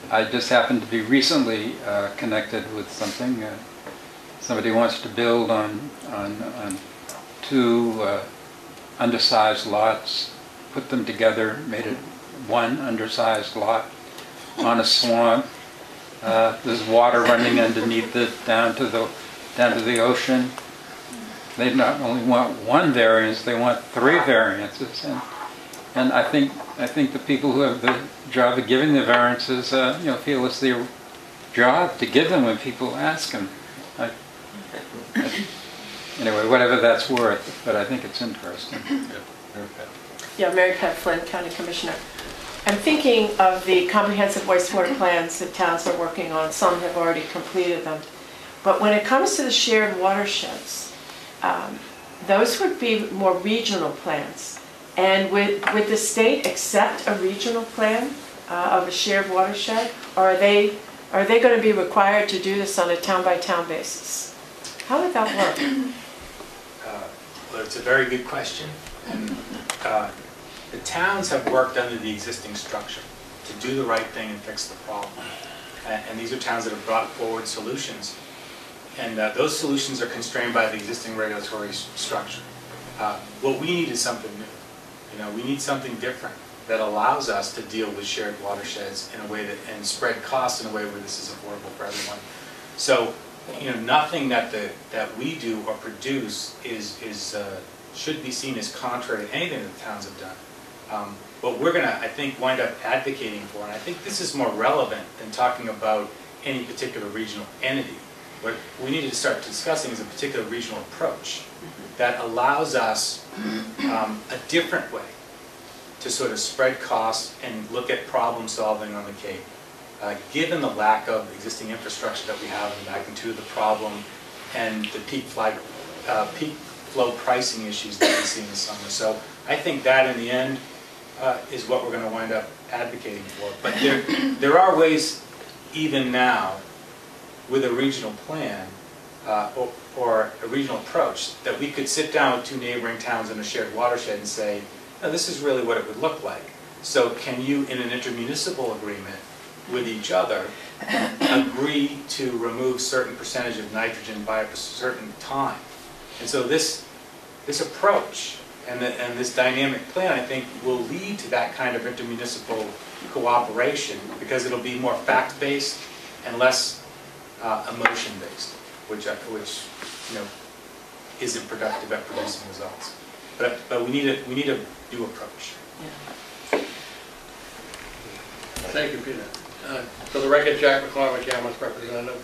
I just happened to be recently connected with something. Somebody wants to build on two undersized lots, put them together, made it one undersized lot on a swamp. There's water running underneath it down to the ocean. They not only want one variance, they want 3 variances. And I think the people who have the job of giving the variances, you know, feel it's their job to give them when people ask them. Anyway, whatever that's worth, but I think it's interesting. Yeah, Mary Pat Flynn, County Commissioner. I'm thinking of the comprehensive wastewater plans that towns are working on. Some have already completed them. But when it comes to the shared watersheds, those would be more regional plans. And would the state accept a regional plan of a shared watershed? Or are they going to be required to do this on a town-by-town basis? How would that work? Well, it's a very good question. And, the towns have worked under the existing structure to do the right thing and fix the problem. And these are towns that have brought forward solutions. And those solutions are constrained by the existing regulatory structure. What we need is something new. You know, we need something different that allows us to deal with shared watersheds in a way that, and spread costs in a way where this is affordable for everyone. So, you know, nothing that we do or produce should be seen as contrary to anything that the towns have done. But we're going to, I think, wind up advocating for, and I think this is more relevant than talking about any particular regional entity, what we need to start discussing is a particular regional approach that allows us a different way to sort of spread costs and look at problem solving on the Cape. Given the lack of existing infrastructure that we have, the magnitude of the problem, and the peak flow pricing issues that we see in the summer. So I think that in the end is what we're going to wind up advocating for. But there are ways even now with a regional plan or a regional approach that we could sit down with two neighboring towns in a shared watershed and say, no, this is really what it would look like. So can you, in an intermunicipal agreement with each other, agree to remove certain percentage of nitrogen by a certain time? And so this approach and this dynamic plan, I think, will lead to that kind of intermunicipal cooperation because it'll be more fact-based and less emotion-based, which isn't productive at producing results. But we need a new approach. Yeah. Thank you, Peter. For the record, Jack McCormick, Yarmouth representative.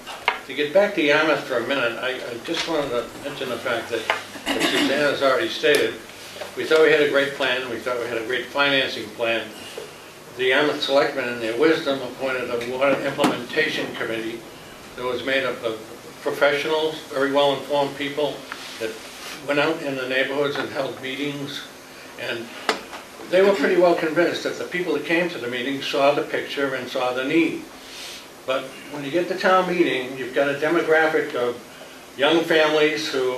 To get back to Yarmouth for a minute, I just wanted to mention the fact that, as Suzanne has already stated, we thought we had a great plan, and we thought we had a great financing plan. The Yarmouth Selectmen, in their wisdom, appointed a water implementation committee that was made up of professionals, very well-informed people that went out in the neighborhoods and held meetings, and they were pretty well convinced that the people that came to the meeting saw the picture and saw the need. But when you get to town meeting, you've got a demographic of young families who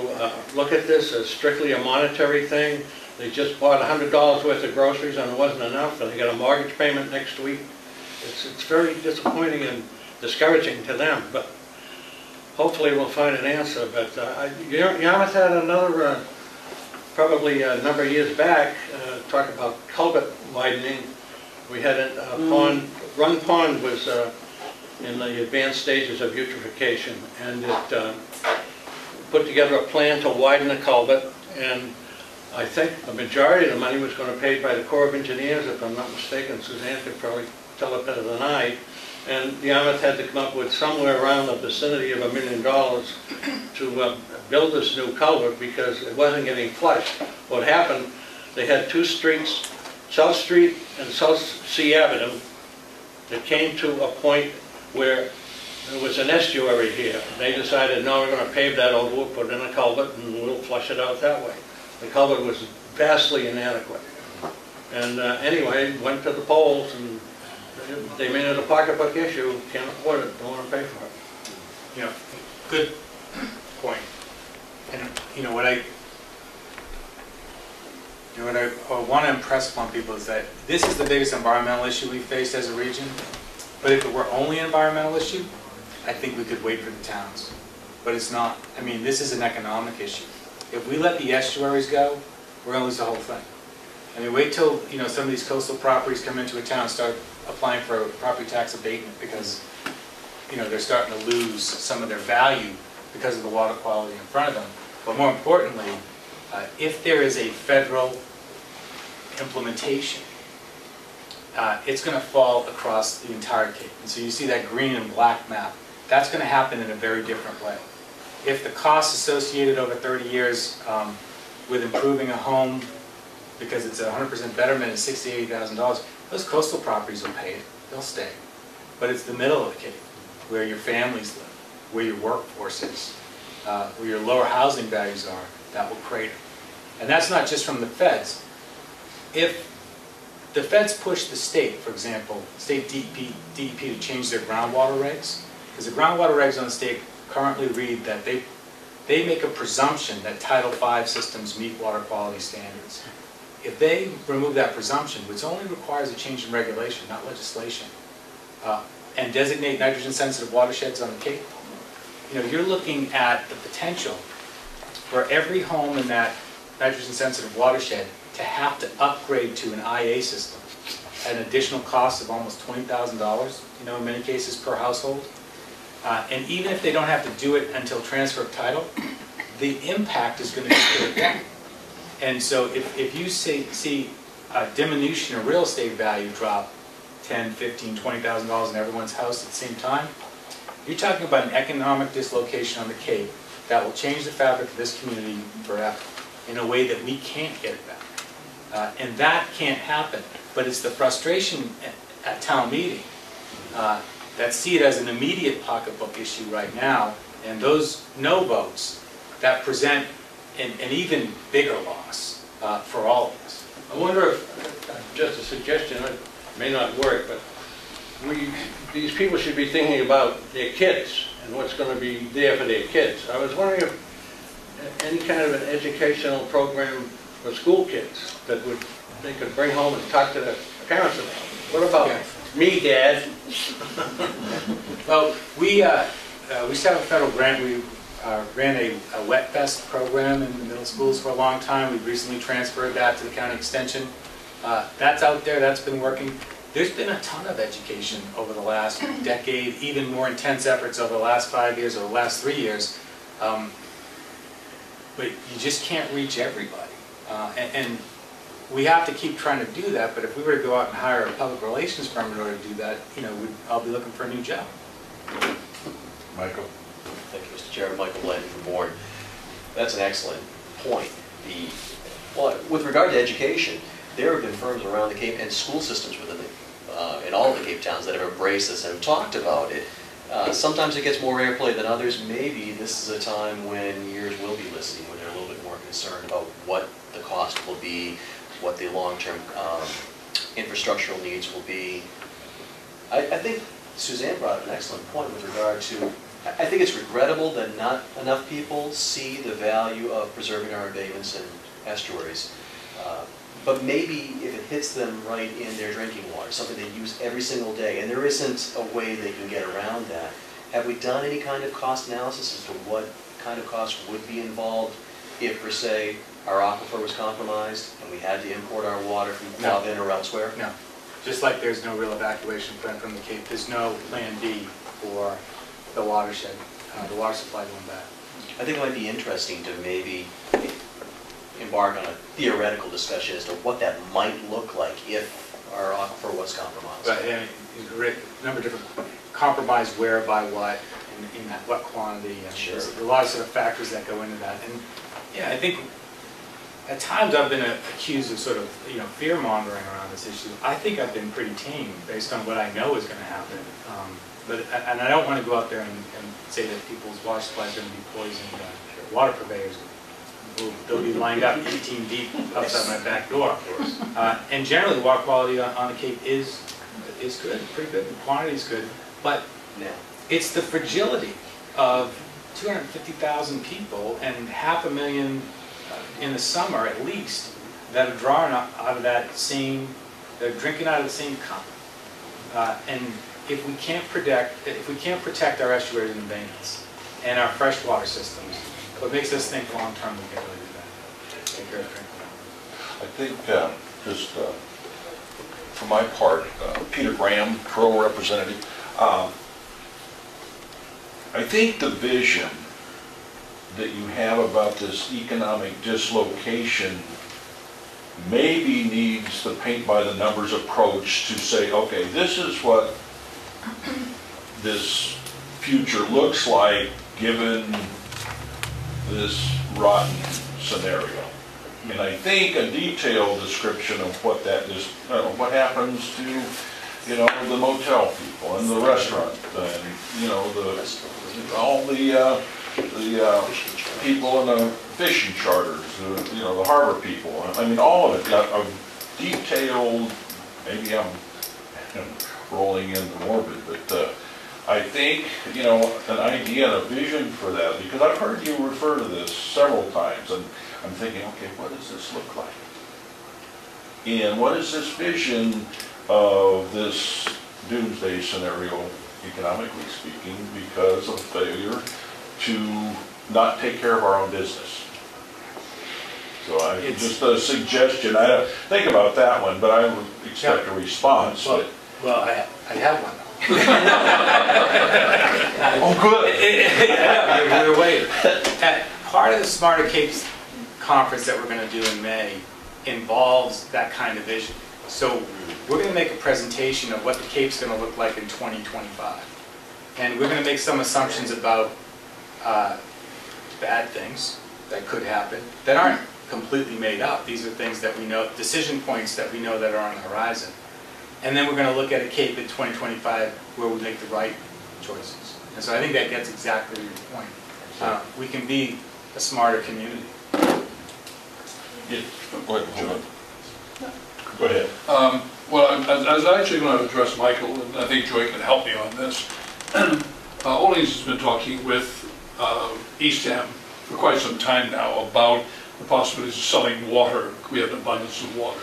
look at this as strictly a monetary thing. They just bought $100 worth of groceries and it wasn't enough, and they got a mortgage payment next week. It's very disappointing and discouraging to them, but hopefully we'll find an answer. But Yarmouth had another, probably a number of years back, talk about culvert widening. We had a pond, Run Pond was in the advanced stages of eutrophication, and it put together a plan to widen the culvert, and I think the majority of the money was going to be paid by the Corps of Engineers, if I'm not mistaken. Suzanne could probably tell it better than I. And Yarmouth had to come up with somewhere around the vicinity of $1 million to build this new culvert because it wasn't getting flushed. What happened, they had two streets, South Street and South Sea Avenue, that came to a point where there was an estuary here. They decided, no, we're going to pave that over, we'll put in a culvert and we'll flush it out that way. The culvert was vastly inadequate. And anyway, went to the polls and they made it a pocketbook issue, can't afford it, don't want to pay for it. Good point. And what I want to impress upon people is that this is the biggest environmental issue we faced as a region. But if it were only an environmental issue, I think we could wait for the towns. But it's not. I mean, this is an economic issue. If we let the estuaries go, we're going to lose the whole thing. I mean, wait till some of these coastal properties come into a town and start applying for a property tax abatement because they're starting to lose some of their value because of the water quality in front of them. But more importantly, if there is a federal implementation, it's going to fall across the entire Cape. And so you see that green and black map. That's going to happen in a very different way. If the costs associated over 30 years with improving a home, because it's 100% betterment, is $60,000 to $80,000, those coastal properties will pay it. They'll stay. But it's the middle of the Cape, where your families live, where your workforce is, where your lower housing values are, that will crater. And that's not just from the feds. If the feds push the state, for example, state DEP to change their groundwater regs, because the groundwater regs on the state currently read that they make a presumption that Title V systems meet water quality standards. If they remove that presumption, which only requires a change in regulation, not legislation, and designate nitrogen-sensitive watersheds on the Cape, you're looking at the potential for every home in that nitrogen-sensitive watershed to have to upgrade to an IA system at an additional cost of almost $20,000, in many cases per household. And even if they don't have to do it until transfer of title, the impact is going to be pretty big. And so if you see a diminution of real estate value drop $10,000, $15,000, $20,000 in everyone's house at the same time, You're talking about an economic dislocation on the Cape that will change the fabric of this community forever in a way that we can't get it back. And that can't happen. But it's the frustration at town meeting that see it as an immediate pocketbook issue right now, and those no votes that present an even bigger loss for all of us. I wonder if, just a suggestion, it may not work, but these people should be thinking about their kids and what's going to be there for their kids. I was wondering if any kind of an educational program for school kids that they could bring home and talk to their parents about. What about me, Dad? Well, we used to have a federal grant. We ran a wet fest program in the middle schools for a long time. We've recently transferred that to the county extension. That's out there, that's been working. There's been a ton of education over the last decade, even more intense efforts over the last 5 years or the last 3 years. But you just can't reach everybody. And we have to keep trying to do that, but if we were to go out and hire a public relations firm in order to do that, we'd all be looking for a new job. Michael? Thank you, Mr. Chairman. Michael Blanton from Bourne. That's an excellent point. Well, with regard to education, there have been firms around the Cape and school systems within in all of the Cape towns that have embraced this and have talked about it. Sometimes it gets more airplay than others. Maybe this is a time when ears will be listening, when they're a little bit more concerned about what the cost will be, what the long-term infrastructural needs will be. I think Suzanne brought up an excellent point with regard to, I think it's regrettable that not enough people see the value of preserving our embayments and estuaries. But maybe if it hits them right in their drinking water, something they use every single day, and there isn't a way they can get around that, have we done any kind of cost analysis as to what kind of cost would be involved if, per se, our aquifer was compromised and we had to import our water from Clavin or elsewhere? No. Just like there's no real evacuation plan from the Cape, there's no plan B for the watershed, the water supply going back. I think it might be interesting to maybe embark on a theoretical discussion as to what that might look like if our aquifer was compromised. But a number of different compromise where, by what, in what quantity. Sure. There's a lot of sort of factors that go into that. And yeah, I think at times I've been accused of sort of fear mongering around this issue. I think I've been pretty tame based on what I know is going to happen. And I don't want to go out there and say that people's water supply is going to be poisoned. Water purveyors, they'll be lined up 18 deep outside my back door. Of course. And generally, the water quality on the Cape is good, pretty good. The quantity is good, but it's the fragility of 250,000 people and 500,000 in the summer at least that are drawing out of that same, they're drinking out of the same cup. And if we can't protect our estuaries and embayments and our freshwater systems, what makes us think long term we can really do that. Take care of drinking water. I think just for my part, Peter Graham, Crow representative, I think the vision that you have about this economic dislocation maybe needs the paint by the numbers approach to say, okay, this is what this future looks like given this rotten scenario. And I think a detailed description of what that is, what happens to, the motel people and the restaurant and, all the people in the fishing charters, the harbor people. I mean, all of it, a detailed, maybe I'm rolling into morbid, but I think, an idea and a vision for that, because I've heard you refer to this several times, and I'm thinking, okay, what does this look like? And what is this vision of this doomsday scenario, economically speaking, because of failure to not take care of our own business? So just a suggestion. I don't think about that one, but I would expect a response. Well, I have one. Oh, good. You're waiting. Part of the Smarter Capes conference that we're going to do in May involves that kind of vision. So we're going to make a presentation of what the Cape's going to look like in 2025. And we're going to make some assumptions about bad things that could happen that aren't completely made up. These are things that we know, decision points that we know that are on the horizon. And then we're going to look at a Cape in 2025 where we make the right choices. And so I think that gets exactly your point. We can be a smarter community. Yeah. Go ahead, hold on. Go ahead. Well, I was actually going to address Michael, and I think Joy can help me on this. Orleans has been talking with Eastham for quite some time now about the possibilities of selling water. We have an abundance of water.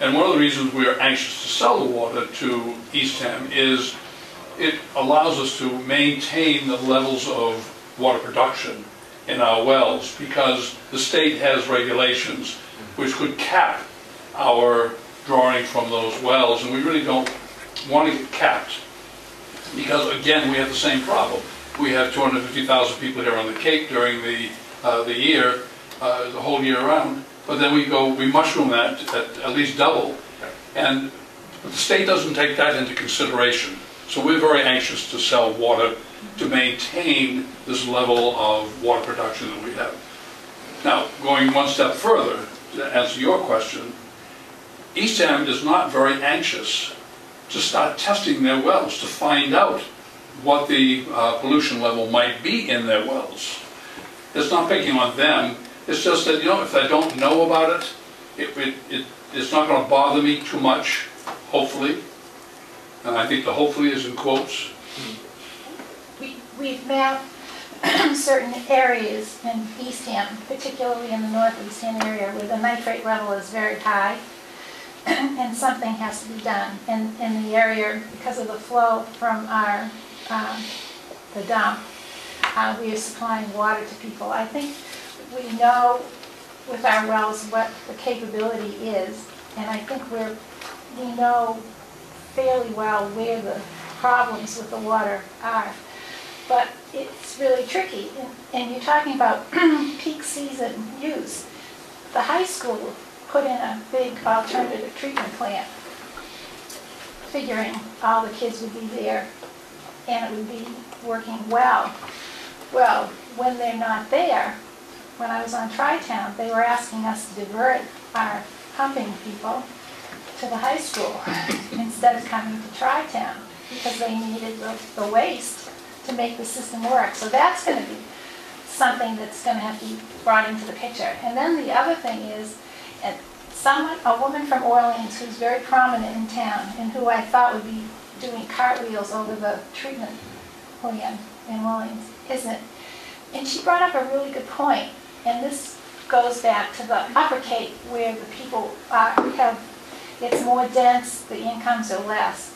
And one of the reasons we are anxious to sell the water to Eastham is it allows us to maintain the levels of water production in our wells, because the state has regulations which could cap our drawing from those wells, and we really don't want to get capped, because again we have the same problem. We have 250,000 people here on the Cape during the year, the whole year round, but then we mushroom that at least double, and the state doesn't take that into consideration. So we're very anxious to sell water to maintain this level of water production that we have. Now, going one step further, to answer your question, Eastham is not very anxious to start testing their wells to find out what the pollution level might be in their wells. It's not picking on them. It's just that, you know, if I don't know about it, it's not going to bother me too much, hopefully. And I think the hopefully is in quotes. We've mapped certain areas in Eastham, particularly in the northeastern area, where the nitrate level is very high, and something has to be done. And in the area, because of the flow from our the dump, we are supplying water to people. I think we know with our wells what the capability is, and I think we know fairly well where the problems with the water are. But it's really tricky, and you're talking about peak season use. The high school put in a big alternative treatment plant, figuring all the kids would be there and it would be working well. Well, when they're not there, when I was on Tri-Town, they were asking us to divert our pumping people to the high school instead of coming to Tri-Town, because they needed the waste to make the system work. So that's going to be something that's going to have to be brought into the picture. And then the other thing is, a woman from Orleans who's very prominent in town and who I thought would be doing cartwheels over the treatment plant in Orleans, isn't it? And she brought up a really good point, and this goes back to the Upper Cape, where the people it's more dense, the incomes are less,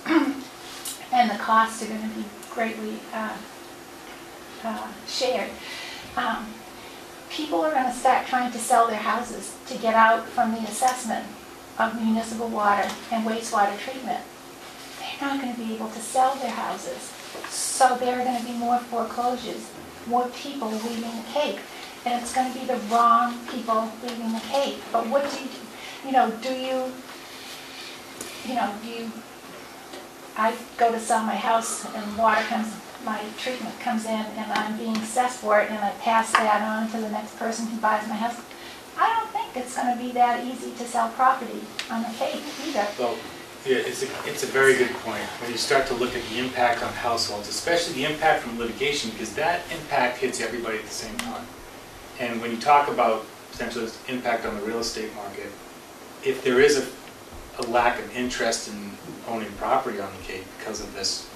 and the costs are going to be greatly shared. People are going to start trying to sell their houses to get out from the assessment of municipal water and wastewater treatment. They're not going to be able to sell their houses, so there are going to be more foreclosures, more people leaving the Cape, and it's going to be the wrong people leaving the Cape. But what do you do? I go to sell my house and my treatment comes in and I'm being assessed for it, and I pass that on to the next person who buys my house. I don't think it's going to be that easy to sell property on the Cape either. Well, yeah, it's a very good point. When you start to look at the impact on households, especially the impact from litigation, because that impact hits everybody at the same time. And when you talk about potential impact on the real estate market, if there is a lack of interest in owning property on the Cape because of this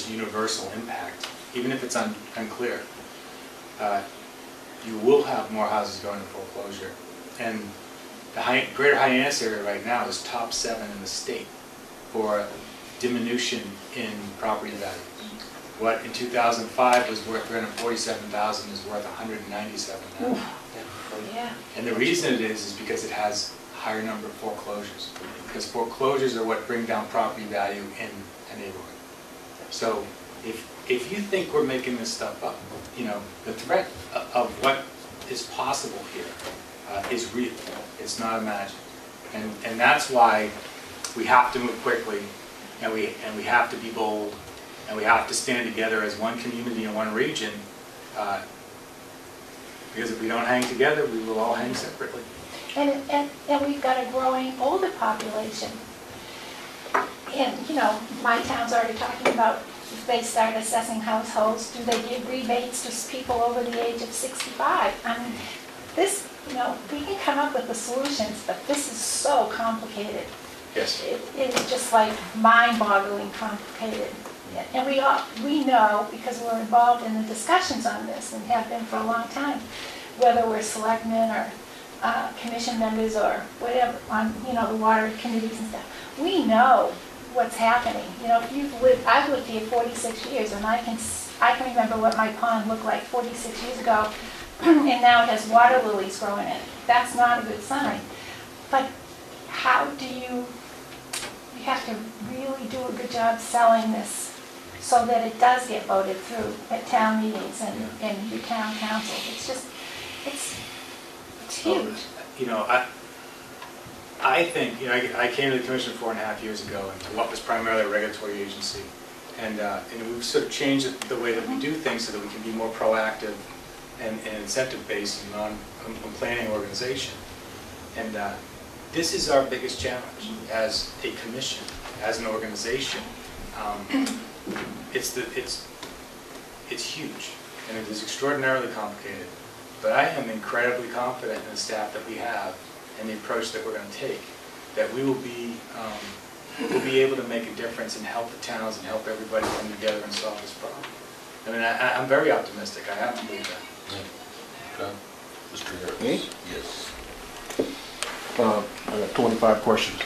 universal impact, even if it's unclear, you will have more houses going to foreclosure. And the Greater Hyannis area right now is top 7 in the state for diminution in property value. What in 2005 was worth $347,000 is worth $197,000 now. Yeah. And the reason it is because it has a higher number of foreclosures. Because foreclosures are what bring down property value in a neighborhood. So if you think we're making this stuff up, the threat of what is possible here is real. It's not imagined. And that's why we have to move quickly. and we have to be bold, and we have to stand together as one community and one region, because if we don't hang together, we will all hang separately. And we've got a growing older population. And, you know, my town's already talking about if they start assessing households, do they give rebates to people over the age of 65? I mean, this, you know, we can come up with the solutions, but this is so complicated. Yes. It is just like mind-boggling complicated. And we know, because we're involved in the discussions on this and have been for a long time, whether we're selectmen or commission members or whatever, on, you know, the water committees and stuff, we know what's happening. You know, if you've lived, I've lived here 46 years, and I can remember what my pond looked like 46 years ago, and now it has water lilies growing in it. That's not a good sign. But how do you have to really do a good job selling this so that it does get voted through at town meetings and your town council? It's just, it's huge. You know, I think, you know, I came to the commission 4.5 years ago into what was primarily a regulatory agency, and we've sort of changed the way that we do things so that we can be more proactive and incentive-based and planning organization. And this is our biggest challenge as a commission, as an organization. It's huge, and it is extraordinarily complicated. But I am incredibly confident in the staff that we have and the approach that we're going to take, that we will be able to make a difference and help the towns and help everybody come together and solve this problem. I mean, I'm very optimistic. I have to believe that. Okay. Mr. Harris? Me? Yes. I got 25 questions.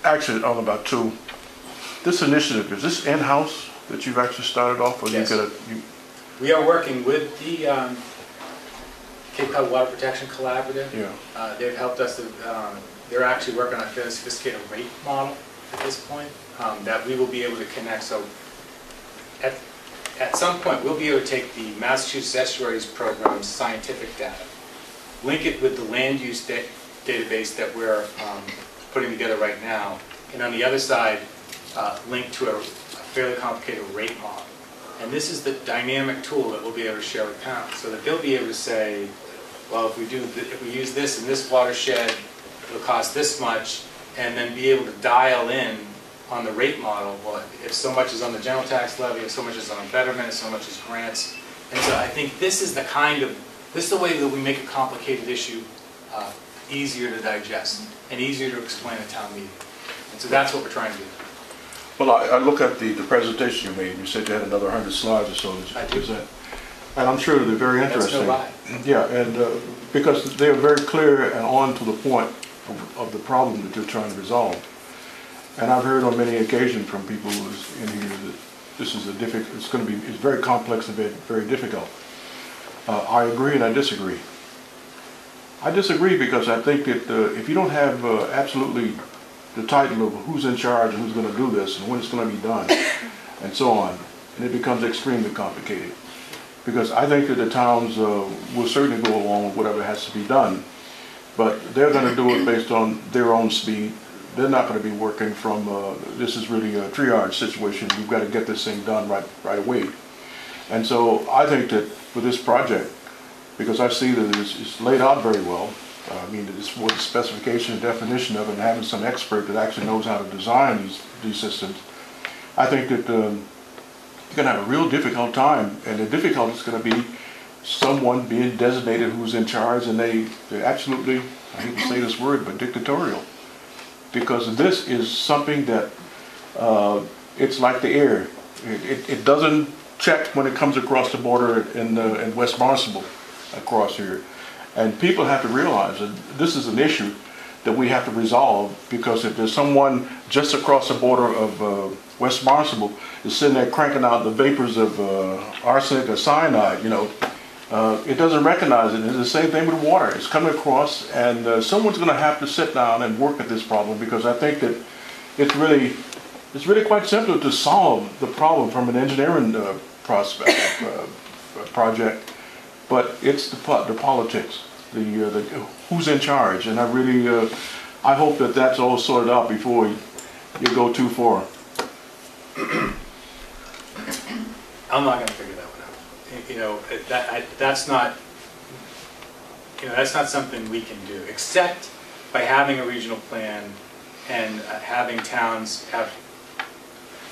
Actually, only about 2. This initiative, is this in-house that you've actually started off? Or Yes. you We are working with the Cape Cod Water Protection Collaborative. Yeah. They've helped us to, they're actually working on a fairly sophisticated rate model at this point that we will be able to connect. So at some point, we'll be able to take the Massachusetts Estuaries Program's scientific data, link it with the land use database that we're putting together right now, and on the other side, link to a fairly complicated rate model. And this is the dynamic tool that we'll be able to share with towns, so that they'll be able to say, well, if we use this in this watershed, it'll cost this much, and then be able to dial in on the rate model. Well, if so much is on the general tax levy, if so much is on betterment, if so much is grants. And so I think this is the way that we make a complicated issue easier to digest and easier to explain at town meeting. And so that's what we're trying to do. Well, I look at the presentation you made. You said you had another 100 slides or so that you present. And I'm sure they're very interesting. That's no lie. Yeah, and because they're very clear and on to the point of the problem that you're trying to resolve. And I've heard on many occasions from people who's in here that this is it's very complex and very difficult. I agree and I disagree. I disagree because I think that if you don't have absolutely the title of who's in charge and who's going to do this and when it's going to be done and so on, and it becomes extremely complicated. Because I think that the towns will certainly go along with whatever has to be done, but they're going to do it based on their own speed. They're not going to be working from, this is really a triage situation, we've got to get this thing done right away. And so I think that for this project, because I see that it's laid out very well, I mean, it's what the specification and definition of it, and having some expert that actually knows how to design these systems, I think that you're going to have a real difficult time, and the difficulty is going to be someone being designated who's in charge, and they're absolutely, I hate to say this word, but dictatorial. Because this is something that, it's like the air. It doesn't check when it comes across the border in West Barnstable across here. And people have to realize that this is an issue that we have to resolve, because if there's someone just across the border of West Barnstable is sitting there cranking out the vapors of arsenic or cyanide, you know, it doesn't recognize it. It's the same thing with water. It's coming across, and someone's going to have to sit down and work at this problem, because I think that it's really quite simple to solve the problem from an engineering project. But it's the politics, the who's in charge, and I hope that that's all sorted out before you go too far. I'm not gonna figure that one out. You know, that's not, you know, that's not something we can do, except by having a regional plan and having towns have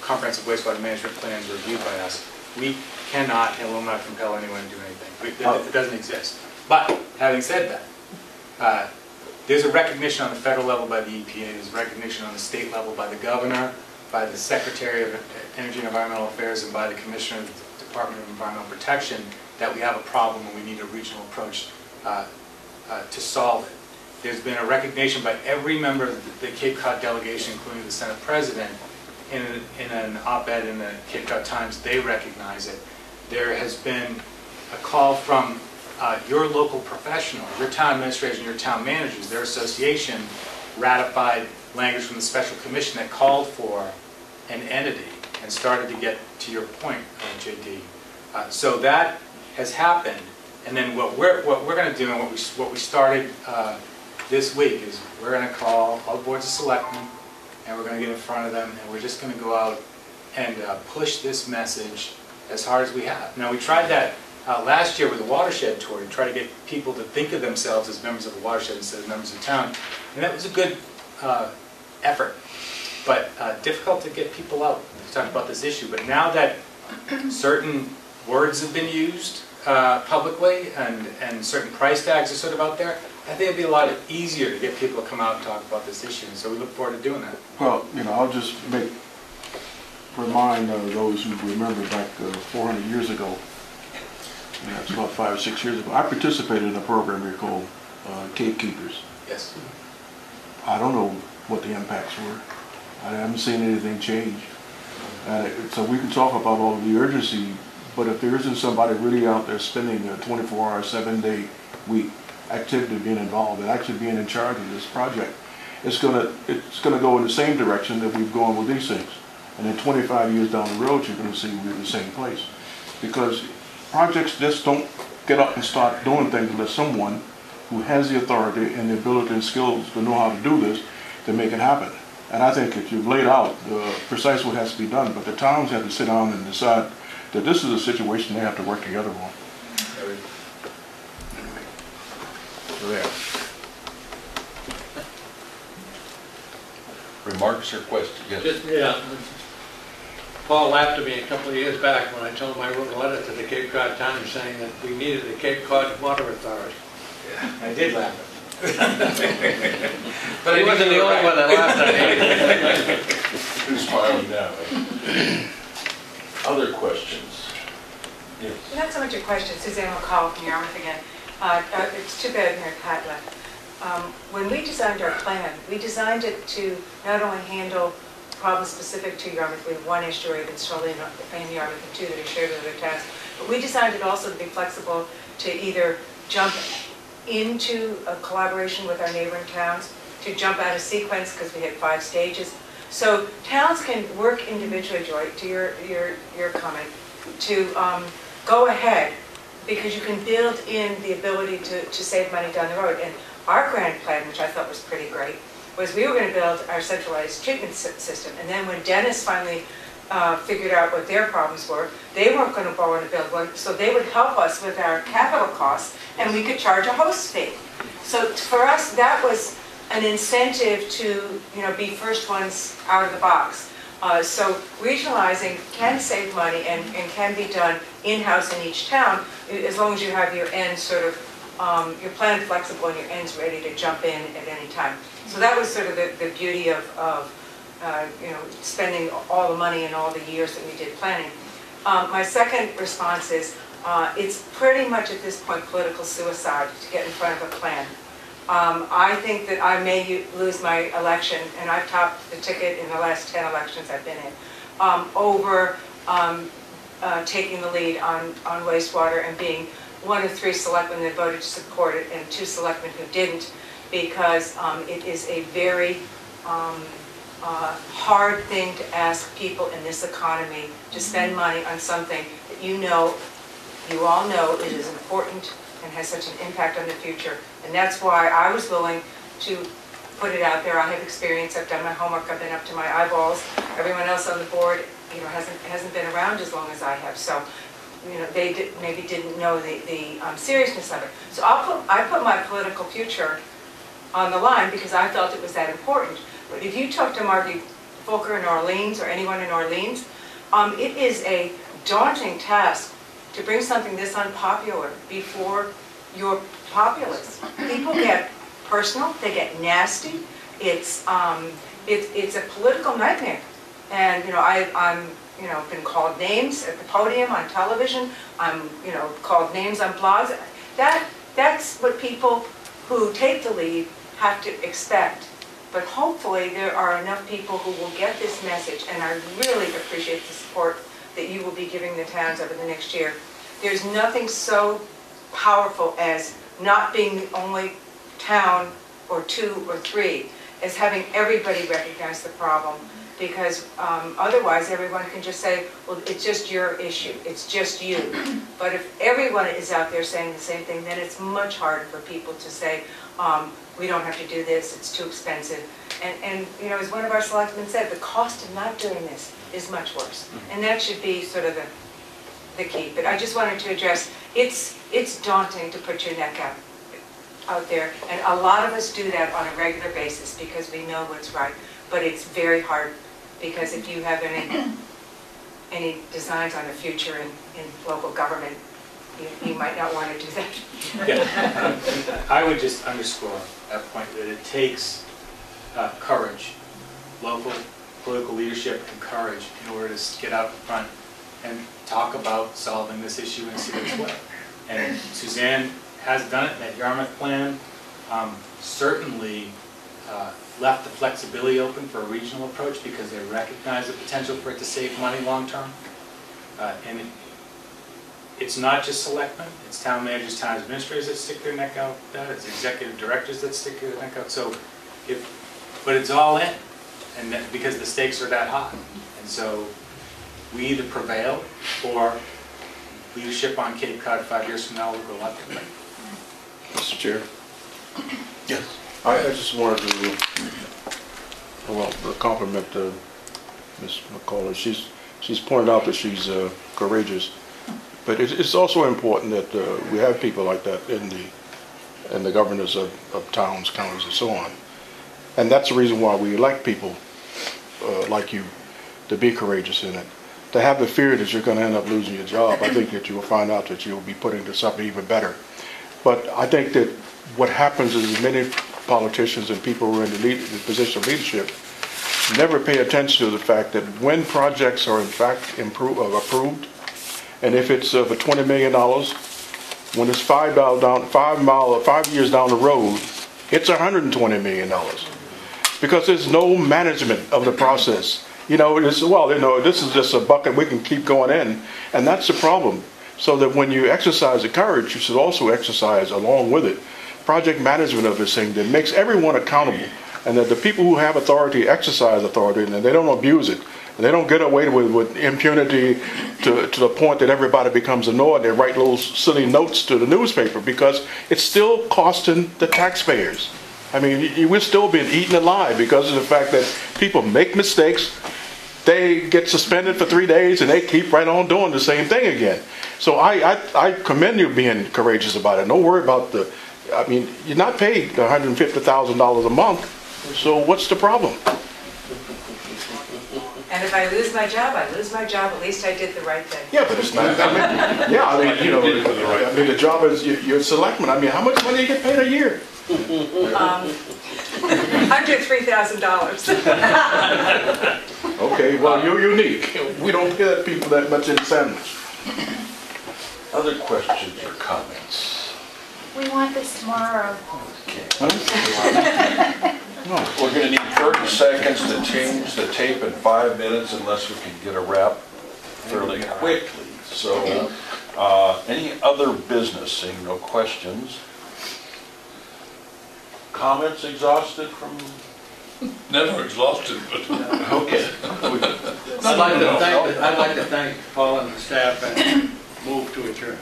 comprehensive wastewater management plans reviewed by us. We cannot and will not compel anyone to do anything. It doesn't exist. But having said that, there's a recognition on the federal level by the EPA, there's a recognition on the state level by the governor, by the Secretary of Energy and Environmental Affairs, and by the Commissioner of the Department of Environmental Protection that we have a problem and we need a regional approach to solve it. There's been a recognition by every member of the Cape Cod delegation, including the Senate President, in an op-ed in the Cape Cod Times. They recognize it. There has been a call from your local professionals, your town administration, your town managers, their association ratified language from the Special Commission that called for an entity and started to get to your point, JD. So that has happened, and then what we're going to do, and what we started this week is we're going to call all boards of selectmen, and we're going to get in front of them, and we're just going to go out and push this message as hard as we have. Now, we tried that last year with the watershed tour to try to get people to think of themselves as members of the watershed instead of members of town, and that was a good effort, but difficult to get people out to talk about this issue. But now that certain words have been used publicly and certain price tags are sort of out there, I think it'd be a lot easier to get people to come out and talk about this issue, and so we look forward to doing that. Well, you know, I'll just remind those who remember back 400 years ago, and that's about 5 or 6 years ago, I participated in a program here called Cape Keepers. Yes. I don't know what the impacts were. I haven't seen anything change. So we can talk about all of the urgency, but if there isn't somebody really out there spending a 24-hour, 7-day week activity being involved and actually being in charge of this project, it's gonna go in the same direction that we've gone with these things. And then 25 years down the road, you're gonna see we're in the same place. Because projects just don't get up and start doing things unless someone who has the authority and the ability and skills to know how to do this to make it happen. And I think if you've laid out precisely what has to be done, but the towns have to sit down and decide that this is a situation they have to work together on. There. Remarks or questions? Yes. Yeah. Paul laughed at me a couple of years back when I told him I wrote a letter to the Cape Cod Times saying that we needed the Cape Cod Water Authority. Yeah, I did laugh at him. But he wasn't the only one that laughed at me. Who's smiling now? Other questions? Yes. Not so much a question. Suzanne McCall from Yarmouth again. It's too bad Mary Pat left. When we designed our plan, we designed it to not only handle problems specific to Yarmouth. We have one estuary that's totally in Yarmouth and two that are shared with other towns. But we designed it also to be flexible to either jump into a collaboration with our neighboring towns, to jump out of sequence because we had 5 stages. So towns can work individually, Joy, to your comment, to go ahead, because you can build in the ability to save money down the road. And our grand plan, which I thought was pretty great, was we were going to build our centralized treatment system. And then when Dennis finally figured out what their problems were, they weren't going to borrow and build one, so they would help us with our capital costs, and we could charge a host fee. So for us, that was an incentive to, you know, be first ones out of the box. So regionalizing can save money and can be done in-house in each town, as long as you have your ends sort of, your plan flexible and your ends ready to jump in at any time. So that was sort of the beauty of you know, spending all the money and all the years that we did planning. My second response is, it's pretty much at this point political suicide to get in front of a plan. I think that I may lose my election, and I've topped the ticket in the last 10 elections I've been in, over taking the lead on wastewater and being one of 3 selectmen that voted to support it and 2 selectmen who didn't, because it is a very hard thing to ask people in this economy to spend money on something that you all know it is important and has such an impact on the future. And that's why I was willing to put it out there. I have experience, I've done my homework, I've been up to my eyeballs. Everyone else on the board, you know, hasn't been around as long as I have, so, you know, they maybe didn't know the seriousness of it. So I put my political future on the line because I felt it was that important. But if you talk to Margie Volker in Orleans or anyone in Orleans, it is a daunting task to bring something this unpopular before your populace. People get personal, they get nasty. It's a political nightmare. And you know, I'm been called names at the podium on television. I'm called names on blogs. That's what people who take the lead have to expect. But hopefully there are enough people who will get this message, and I really appreciate the support that you will be giving the towns over the next year. There's nothing so powerful as not being the only town or two or three, as having everybody recognize the problem. Because otherwise everyone can just say, well, it's just your issue, it's just you. But if everyone is out there saying the same thing, then it's much harder for people to say, we don't have to do this, it's too expensive. And you know, as one of our selectmen said, the cost of not doing this is much worse. And that should be sort of the key. But I just wanted to address, it's daunting to put your neck out there. And a lot of us do that on a regular basis because we know what's right. But it's very hard because if you have any designs on the future in local government, you might not want to do that. Yeah. I would just underscore that point that it takes courage, local political leadership and courage in order to get out in front and talk about solving this issue in a serious way. And Suzanne has done it. That Yarmouth plan certainly left the flexibility open for a regional approach because they recognize the potential for it to save money long term. And it's not just selectmen, it's town managers, town administrators that stick their neck out with that, it's executive directors that stick their neck out. So, but it's all in, and because the stakes are that high. And so we either prevail or leadership on Cape Cod 5 years from now will go up. Mr. Chair? Yes. I just wanted to, well, compliment Ms. McCullough. She's pointed out that she's courageous, but it's also important that we have people like that in the governors of towns, counties, and so on. And that's the reason why we elect people like you to be courageous in it. To have the fear that you're going to end up losing your job, I think that you will find out that you'll be put into something even better. But I think that what happens is many politicians and people who are in the position of leadership never pay attention to the fact that when projects are in fact approved, and if it's for $20 million, when it's 5 years down the road, it's $120 million. Because there's no management of the process. You know, this is just a bucket we can keep going in, and that's the problem. So that when you exercise the courage, you should also exercise along with it project management of this thing that makes everyone accountable, and that the people who have authority exercise authority, and they don't abuse it, and they don't get away with impunity to the point that everybody becomes annoyed. They write little silly notes to the newspaper because it's still costing the taxpayers. I mean, we're still being eaten alive because of the fact that people make mistakes, they get suspended for 3 days, and they keep right on doing the same thing again. So I commend you being courageous about it. Don't worry about I mean, you're not paid $150,000 a month, so what's the problem? And if I lose my job, I lose my job. At least I did the right thing. Yeah, but it's not. The job is you're a selectman. I mean, how much money do you get paid a year? Under $3,000. Okay, well, you're unique. We don't get people that much in sandwich. Other questions or comments? We want this tomorrow. Okay. We're going to need 30 seconds to change the tape in 5 minutes unless we can get a wrap fairly quickly. So, any other business? Seeing no questions. Comments exhausted from? Never exhausted, but Okay. I'd like to thank Paul and the staff and move to adjourn.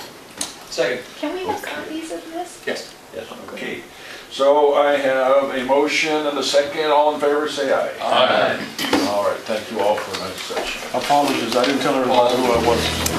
Second. Can we have copies of this? Yes. Yes, okay. So I have a motion and a second. All in favor, say aye. Aye. All right, thank you all for a nice session. Apologies, I didn't tell everybody who I was.